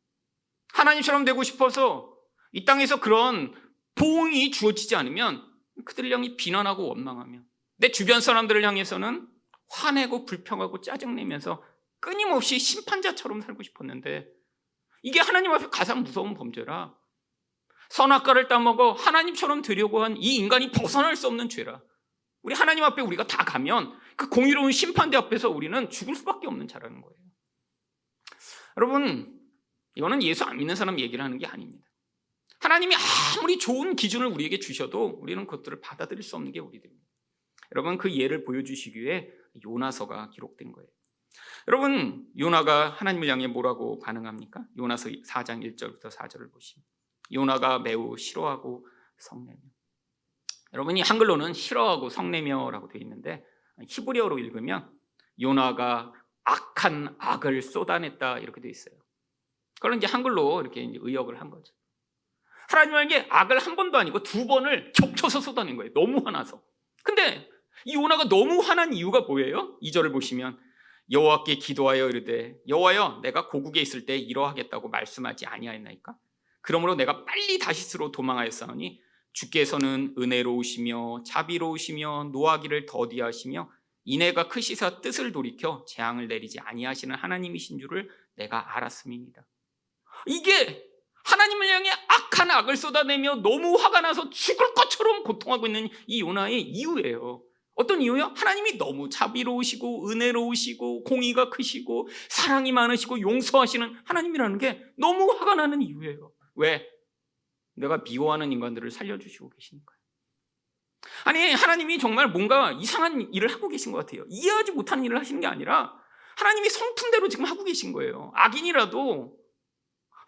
하나님처럼 되고 싶어서 이 땅에서 그런 보응이 주어지지 않으면 그들을 향해 비난하고 원망하며 내 주변 사람들을 향해서는 화내고 불평하고 짜증내면서 끊임없이 심판자처럼 살고 싶었는데 이게 하나님 앞에 가장 무서운 범죄라. 선악과를 따먹어 하나님처럼 되려고 한 이 인간이 벗어날 수 없는 죄라. 우리 하나님 앞에 우리가 다 가면 그 공의로운 심판대 앞에서 우리는 죽을 수밖에 없는 자라는 거예요. 여러분, 이거는 예수 안 믿는 사람 얘기를 하는 게 아닙니다. 하나님이 아무리 좋은 기준을 우리에게 주셔도 우리는 그것들을 받아들일 수 없는 게 우리들입니다. 여러분, 그 예를 보여주시기 위해 요나서가 기록된 거예요. 여러분, 요나가 하나님을 향해 뭐라고 반응합니까? 요나서 4장 1절부터 4절을 보시면 요나가 매우 싫어하고 성내며. 여러분, 이 한글로는 싫어하고 성내며라고 되어 있는데 히브리어로 읽으면 요나가 악한 악을 쏟아냈다 이렇게 되어 있어요. 그걸 이제 한글로 이렇게 이제 의역을 한 거죠. 하나님에게 악을 한 번도 아니고 2번을 겹쳐서 쏟아낸 거예요. 너무 화나서. 근데 이 요나가 너무 화난 이유가 뭐예요? 2절을 보시면 여호와께 기도하여 이르되 여호와여 내가 고국에 있을 때 이러하겠다고 말씀하지 아니하였나이까? 그러므로 내가 빨리 다시스로 도망하였사오니 주께서는 은혜로우시며 자비로우시며 노하기를 더디하시며 인애가 크시사 뜻을 돌이켜 재앙을 내리지 아니하시는 하나님이신 줄을 내가 알았음이니이다. 이게 하나님을 향해 악한 악을 쏟아내며 너무 화가 나서 죽을 것처럼 고통하고 있는 이 요나의 이유예요. 어떤 이유요? 하나님이 너무 자비로우시고 은혜로우시고 공의가 크시고 사랑이 많으시고 용서하시는 하나님이라는 게 너무 화가 나는 이유예요. 왜? 내가 미워하는 인간들을 살려주시고 계시니까요. 아니, 하나님이 정말 뭔가 이상한 일을 하고 계신 것 같아요. 이해하지 못하는 일을 하시는 게 아니라 하나님이 성품대로 지금 하고 계신 거예요. 악인이라도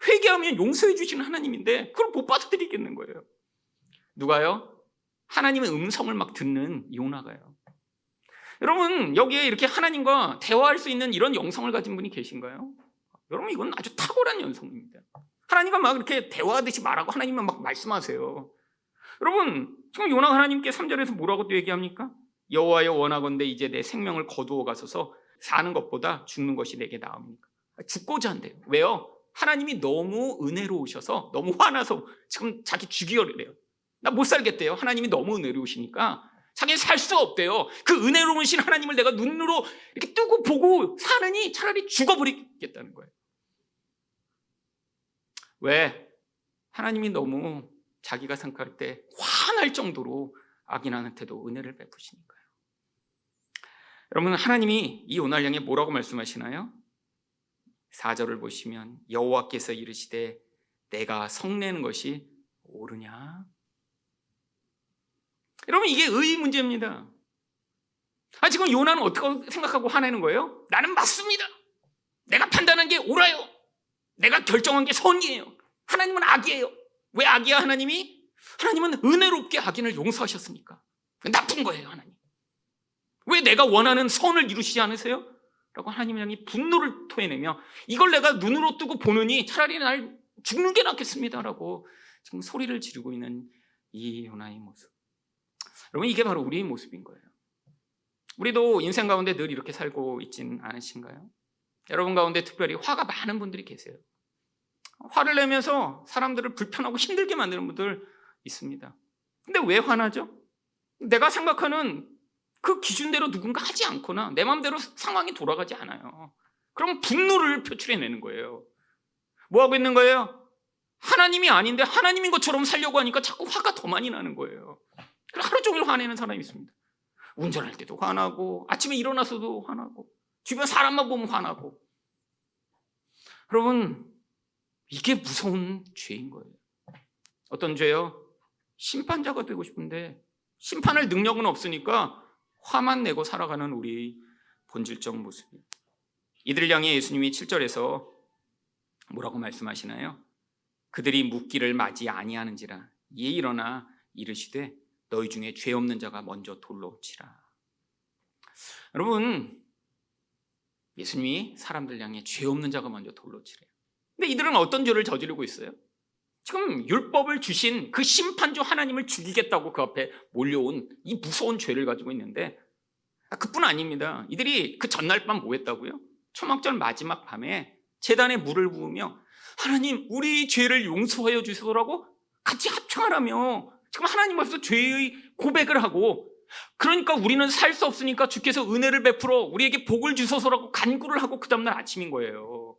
회개하면 용서해 주시는 하나님인데 그걸 못 받아들이겠는 거예요. 누가요? 하나님의 음성을 막 듣는 요나가요. 여러분, 여기에 이렇게 하나님과 대화할 수 있는 이런 영성을 가진 분이 계신가요? 여러분, 이건 아주 탁월한 영성입니다. 하나님과 막 이렇게 대화하듯이 말하고 하나님만 막 말씀하세요. 여러분, 지금 요나가 하나님께 3절에서 뭐라고 또 얘기합니까? 여호와여, 원하건대 이제 내 생명을 거두어 가소서. 사는 것보다 죽는 것이 내게 나옵니까? 죽고자 한대요. 왜요? 하나님이 너무 은혜로우셔서 너무 화나서 지금 자기 죽이려래요. 나 못 살겠대요. 하나님이 너무 은혜로우시니까 자기는 살 수가 없대요. 그 은혜로우신 하나님을 내가 눈으로 이렇게 뜨고 보고 사느니 차라리 죽어버리겠다는 거예요. 왜? 하나님이 너무 자기가 생각할 때 화날 정도로 악인한테도 은혜를 베푸시니까요. 여러분, 하나님이 이 요나를 향해 뭐라고 말씀하시나요? 4절을 보시면 여호와께서 이르시되 내가 성내는 것이 옳으냐? 여러분, 이게 의의 문제입니다. 지금 요나는 어떻게 생각하고 화내는 거예요? 나는 맞습니다. 내가 판단한 게 옳아요. 내가 결정한 게 선이에요. 하나님은 악이에요. 왜 악이야, 하나님이? 하나님은 은혜롭게 악인을 용서하셨으니까. 나쁜 거예요, 하나님. 왜 내가 원하는 선을 이루시지 않으세요? 라고 하나님을 향해 분노를 토해내며 이걸 내가 눈으로 뜨고 보느니 차라리 날 죽는 게 낫겠습니다 라고 지금 소리를 지르고 있는 이 요나의 모습. 여러분, 이게 바로 우리의 모습인 거예요. 우리도 인생 가운데 늘 이렇게 살고 있진 않으신가요? 여러분 가운데 특별히 화가 많은 분들이 계세요. 화를 내면서 사람들을 불편하고 힘들게 만드는 분들 있습니다. 근데 왜 화나죠? 내가 생각하는 그 기준대로 누군가 하지 않거나 내 마음대로 상황이 돌아가지 않아요. 그럼 분노를 표출해내는 거예요. 뭐 하고 있는 거예요? 하나님이 아닌데 하나님인 것처럼 살려고 하니까 자꾸 화가 더 많이 나는 거예요. 그래서 하루 종일 화내는 사람이 있습니다. 운전할 때도 화나고 아침에 일어나서도 화나고 주변 사람만 보면 화나고. 여러분, 이게 무서운 죄인 거예요. 어떤 죄요? 심판자가 되고 싶은데 심판할 능력은 없으니까 화만 내고 살아가는 우리 본질적 모습이에요. 이들을 향해 예수님이 7절에서 뭐라고 말씀하시나요? 그들이 묻기를 맞이 아니하는지라 이에 일어나 이르시되 너희 중에 죄 없는 자가 먼저 돌로 치라. 여러분, 예수님이 사람들 향해 죄 없는 자가 먼저 돌로 치래요. 근데 이들은 어떤 죄를 저지르고 있어요? 지금 율법을 주신 그 심판주 하나님을 죽이겠다고 그 앞에 몰려온 이 무서운 죄를 가지고 있는데 그뿐 아닙니다. 이들이 그 전날 밤 뭐 했다고요? 초막절 마지막 밤에 제단에 물을 부으며 하나님 우리 죄를 용서하여 주시라고 같이 합창하라며 지금 하나님 앞에서 죄의 고백을 하고, 그러니까 우리는 살 수 없으니까 주께서 은혜를 베풀어 우리에게 복을 주소서라고 간구를 하고 그 다음날 아침인 거예요.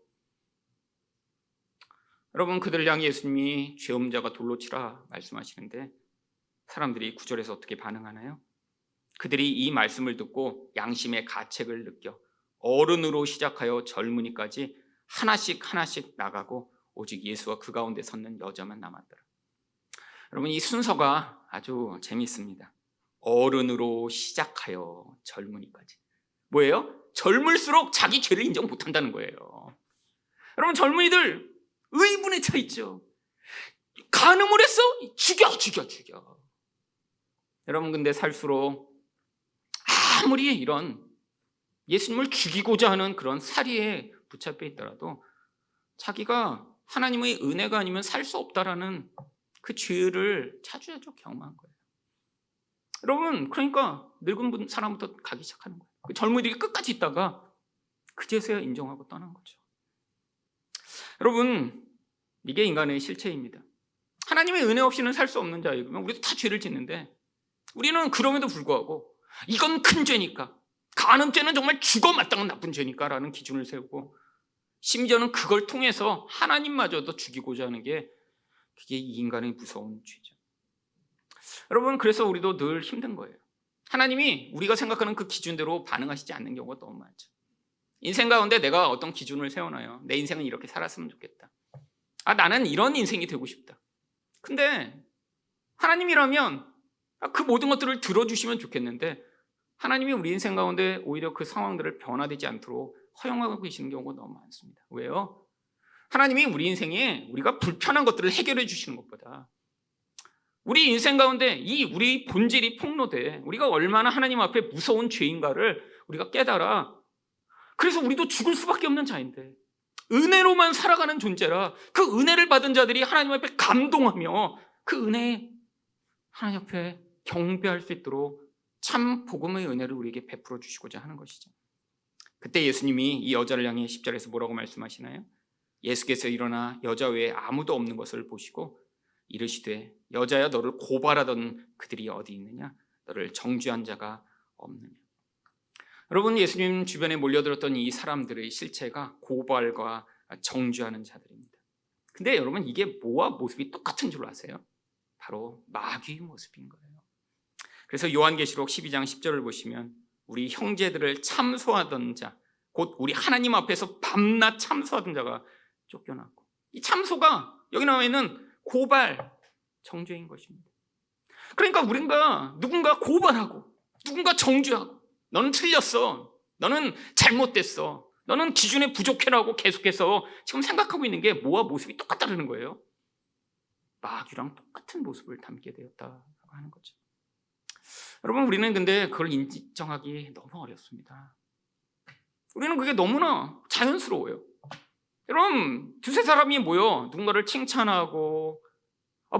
여러분, 그들을 향해 예수님이 죄 없는 자가 돌로 치라 말씀하시는데 사람들이 9절에서 어떻게 반응하나요? 그들이 이 말씀을 듣고 양심의 가책을 느껴 어른으로 시작하여 젊은이까지 하나씩 하나씩 나가고 오직 예수와 그 가운데 섰는 여자만 남았더라. 여러분, 이 순서가 아주 재미있습니다. 어른으로 시작하여 젊은이까지. 뭐예요? 젊을수록 자기 죄를 인정 못한다는 거예요. 여러분, 젊은이들 의문에 차 있죠. 간음을 했어? 죽여. 여러분, 근데 살수록 아무리 이런 예수님을 죽이고자 하는 그런 살이에 붙잡혀 있더라도 자기가 하나님의 은혜가 아니면 살 수 없다라는 그 죄를 자주자주 경험한 거예요. 여러분, 그러니까 늙은 사람부터 가기 시작하는 거예요. 그 젊은이들이 끝까지 있다가 그제서야 인정하고 떠난 거죠. 여러분, 이게 인간의 실체입니다. 하나님의 은혜 없이는 살 수 없는 자이면 우리도 다 죄를 짓는데 우리는 그럼에도 불구하고 이건 큰 죄니까, 간음죄는 정말 죽어 마땅한 나쁜 죄니까 라는 기준을 세우고, 심지어는 그걸 통해서 하나님마저도 죽이고자 하는 게, 그게 이 인간의 무서운 죄죠. 여러분, 그래서 우리도 늘 힘든 거예요. 하나님이 우리가 생각하는 그 기준대로 반응하시지 않는 경우가 너무 많죠. 인생 가운데 내가 어떤 기준을 세워놔요. 내 인생은 이렇게 살았으면 좋겠다. 나는 이런 인생이 되고 싶다. 근데 하나님이라면 그 모든 것들을 들어주시면 좋겠는데, 하나님이 우리 인생 가운데 오히려 그 상황들을 변화되지 않도록 허용하고 계시는 경우가 너무 많습니다. 왜요? 하나님이 우리 인생에 우리가 불편한 것들을 해결해 주시는 것보다 우리 인생 가운데 우리 본질이 폭로돼 우리가 얼마나 하나님 앞에 무서운 죄인가를 우리가 깨달아, 그래서 우리도 죽을 수밖에 없는 자인데 은혜로만 살아가는 존재라, 그 은혜를 받은 자들이 하나님 앞에 감동하며 그 은혜에 하나님 앞에 경배할 수 있도록 참 복음의 은혜를 우리에게 베풀어 주시고자 하는 것이죠. 그때 예수님이 이 여자를 향해 10절에서 뭐라고 말씀하시나요? 예수께서 일어나 여자 외에 아무도 없는 것을 보시고 이르시되 여자야, 너를 고발하던 그들이 어디 있느냐? 너를 정죄한 자가 없느냐? 여러분, 예수님 주변에 몰려들었던 이 사람들의 실체가 고발과 정죄하는 자들입니다. 근데 여러분, 이게 뭐와 모습이 똑같은 줄 아세요? 바로 마귀의 모습인 거예요. 그래서 요한계시록 12장 10절을 보시면 우리 형제들을 참소하던 자, 곧 우리 하나님 앞에서 밤낮 참소하던 자가 쫓겨났고, 이 참소가 여기 나와 있는 고발, 정죄인 것입니다. 그러니까 우리가 누군가 고발하고 누군가 정죄하고 너는 틀렸어, 너는 잘못됐어, 너는 기준에 부족해라고 계속해서 지금 생각하고 있는 게 뭐와 모습이 똑같다는 거예요. 마귀랑 똑같은 모습을 담게 되었다고 하는 거죠. 여러분, 우리는 근데 그걸 인정하기 너무 어렵습니다. 우리는 그게 너무나 자연스러워요. 여러분, 두세 사람이 모여 누군가를 칭찬하고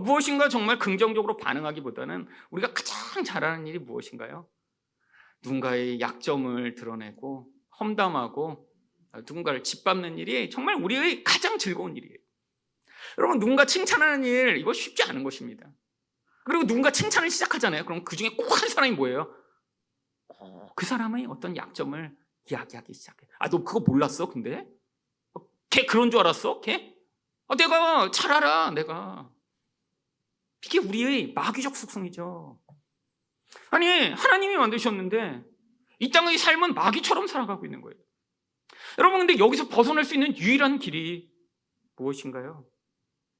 무엇인가 정말 긍정적으로 반응하기보다는 우리가 가장 잘하는 일이 무엇인가요? 누군가의 약점을 드러내고 험담하고 누군가를 짓밟는 일이 정말 우리의 가장 즐거운 일이에요. 여러분, 누군가 칭찬하는 일, 이거 쉽지 않은 것입니다. 그리고 누군가 칭찬을 시작하잖아요. 그럼 그 중에 꼭 한 사람이 뭐예요? 그 사람의 어떤 약점을 이야기하기 시작해. 너 그거 몰랐어? 근데? 걔 그런 줄 알았어? 걔? 내가 잘 알아, 내가. 이게 우리의 마귀적 속성이죠. 아니, 하나님이 만드셨는데 이 땅의 삶은 마귀처럼 살아가고 있는 거예요. 여러분, 근데 여기서 벗어날 수 있는 유일한 길이 무엇인가요?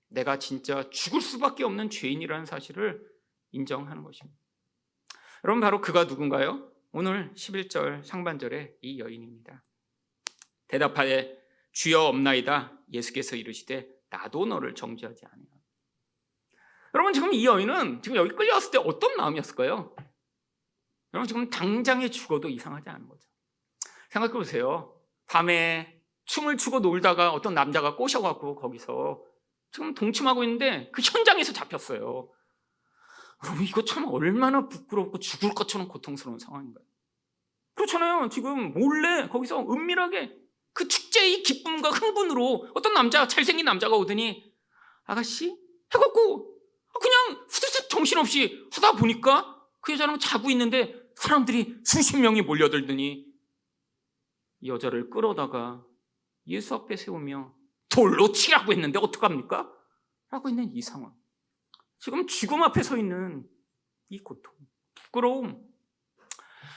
내가 진짜 죽을 수밖에 없는 죄인이라는 사실을 인정하는 것입니다. 여러분, 바로 그가 누군가요? 오늘 11절 상반절에 이 여인입니다. 대답하되 주여 없나이다. 예수께서 이르시되 나도 너를 정죄하지 아니하노라. 여러분, 지금 이 여인은 지금 여기 끌려왔을 때 어떤 마음이었을까요? 여러분, 지금 당장에 죽어도 이상하지 않은 거죠. 생각해 보세요. 밤에 춤을 추고 놀다가 어떤 남자가 꼬셔갖고 거기서 지금 동침하고 있는데 그 현장에서 잡혔어요. 여러분, 이거 참 얼마나 부끄럽고 죽을 것처럼 고통스러운 상황인가요? 그렇잖아요. 지금 몰래 거기서 은밀하게 그 축제의 기쁨과 흥분으로 어떤 남자, 잘생긴 남자가 오더니 아가씨? 해갖고 그냥 후두둑 정신없이 하다 보니까 그 여자랑 자고 있는데 사람들이 수십 명이 몰려들더니 이 여자를 끌어다가 예수 앞에 세우며 돌로 치라고 했는데 어떡합니까? 라고 있는 이 상황. 지금 죽음 앞에 서 있는 이 고통, 부끄러움.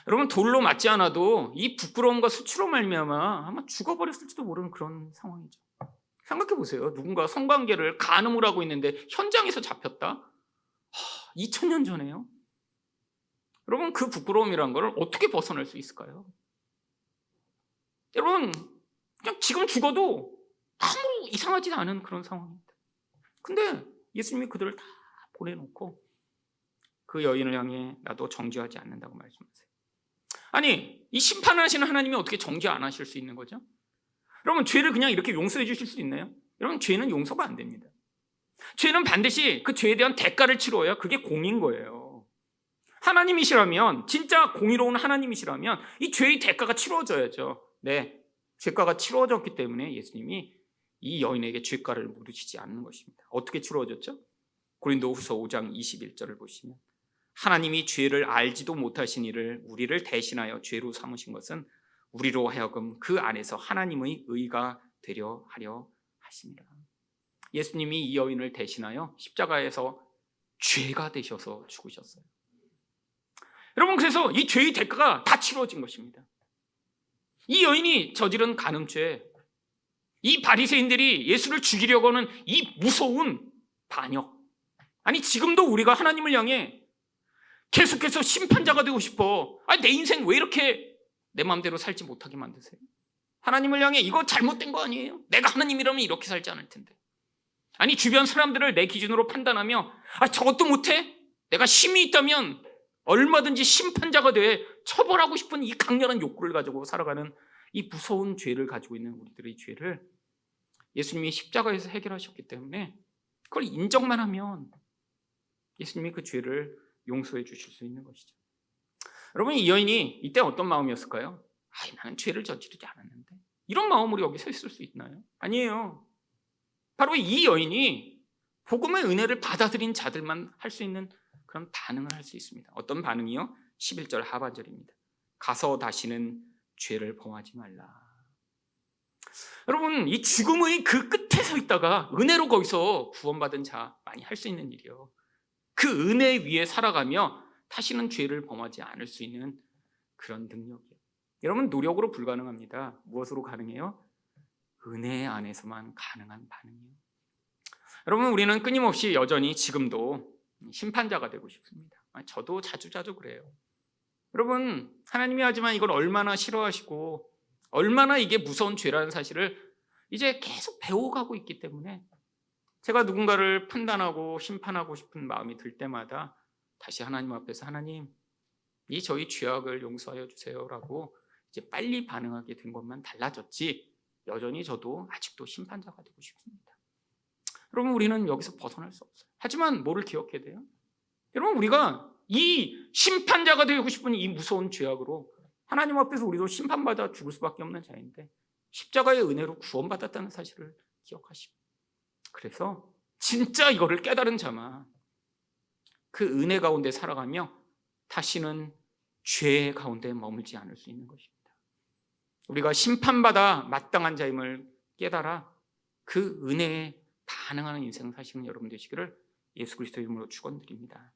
여러분, 돌로 맞지 않아도 이 부끄러움과 수치로 말미암아 아마 죽어버렸을지도 모르는 그런 상황이죠. 생각해 보세요. 누군가 성관계를 간음을 하고 있는데 현장에서 잡혔다? 2000년 전에요. 여러분, 그 부끄러움이란 걸 어떻게 벗어날 수 있을까요? 여러분, 그냥 지금 죽어도 아무 이상하지 않은 그런 상황입니다. 근데 예수님이 그들을 다 보내놓고 그 여인을 향해 나도 정죄하지 않는다고 말씀하세요. 아니, 이 심판하시는 하나님이 어떻게 정죄 안 하실 수 있는 거죠? 여러분, 죄를 그냥 이렇게 용서해 주실 수 있나요? 여러분, 죄는 용서가 안 됩니다. 죄는 반드시 그 죄에 대한 대가를 치러야 그게 공인 거예요. 하나님이시라면, 진짜 공의로운 하나님이시라면 이 죄의 대가가 치러져야죠. 네, 죄가가 치러졌기 때문에 예수님이 이 여인에게 죄가를 물으시지 않는 것입니다. 어떻게 치러졌죠? 고린도후서 5장 21절을 보시면 하나님이 죄를 알지도 못하신 이를 우리를 대신하여 죄로 삼으신 것은 우리로 하여금 그 안에서 하나님의 의가 되려 하려 하심이라. 예수님이 이 여인을 대신하여 십자가에서 죄가 되셔서 죽으셨어요. 여러분, 그래서 이 죄의 대가가 다 치루어진 것입니다. 이 여인이 저지른 간음죄, 이 바리새인들이 예수를 죽이려고 하는 이 무서운 반역, 아니 지금도 우리가 하나님을 향해 계속해서 심판자가 되고 싶어, 내 인생 왜 이렇게 내 마음대로 살지 못하게 만드세요? 하나님을 향해 이거 잘못된 거 아니에요? 내가 하나님이라면 이렇게 살지 않을 텐데. 아니 주변 사람들을 내 기준으로 판단하며 저것도 못해? 내가 힘이 있다면 얼마든지 심판자가 돼 처벌하고 싶은 이 강렬한 욕구를 가지고 살아가는 이 무서운 죄를 가지고 있는 우리들의 죄를 예수님이 십자가에서 해결하셨기 때문에 그걸 인정만 하면 예수님이 그 죄를 용서해 주실 수 있는 것이죠. 여러분, 이 여인이 이때 어떤 마음이었을까요? 나는 죄를 저지르지 않았는데, 이런 마음으로 여기 서 있을 수 있나요? 아니에요. 바로 이 여인이 복음의 은혜를 받아들인 자들만 할 수 있는 그런 반응을 할 수 있습니다. 어떤 반응이요? 11절 하반절입니다. 가서 다시는 죄를 범하지 말라. 여러분, 이 죽음의 그 끝에 서 있다가 은혜로 거기서 구원받은 자 많이 할 수 있는 일이요. 그 은혜 위에 살아가며 다시는 죄를 범하지 않을 수 있는 그런 능력이에요. 여러분, 노력으로 불가능합니다. 무엇으로 가능해요? 은혜 안에서만 가능한 반응이에요. 여러분, 우리는 끊임없이 여전히 지금도 심판자가 되고 싶습니다. 저도 자주 그래요. 여러분, 하나님이 하지만 이걸 얼마나 싫어하시고 얼마나 이게 무서운 죄라는 사실을 이제 계속 배워가고 있기 때문에 제가 누군가를 판단하고 심판하고 싶은 마음이 들 때마다 다시 하나님 앞에서 하나님, 이 저희 죄악을 용서하여 주세요라고 이제 빨리 반응하게 된 것만 달라졌지 여전히 저도 아직도 심판자가 되고 싶습니다. 여러분, 우리는 여기서 벗어날 수 없어요. 하지만 뭐를 기억해야 돼요? 여러분, 우리가 이 심판자가 되고 싶은 이 무서운 죄악으로 하나님 앞에서 우리도 심판받아 죽을 수밖에 없는 자인데 십자가의 은혜로 구원받았다는 사실을 기억하시고, 그래서 진짜 이거를 깨달은 자만 그 은혜 가운데 살아가며 다시는 죄 가운데 머물지 않을 수 있는 것입니다. 우리가 심판받아 마땅한 자임을 깨달아 그 은혜에 반응하는 인생 사시는 여러분 되시기를 예수 그리스도의 이름으로 축원드립니다.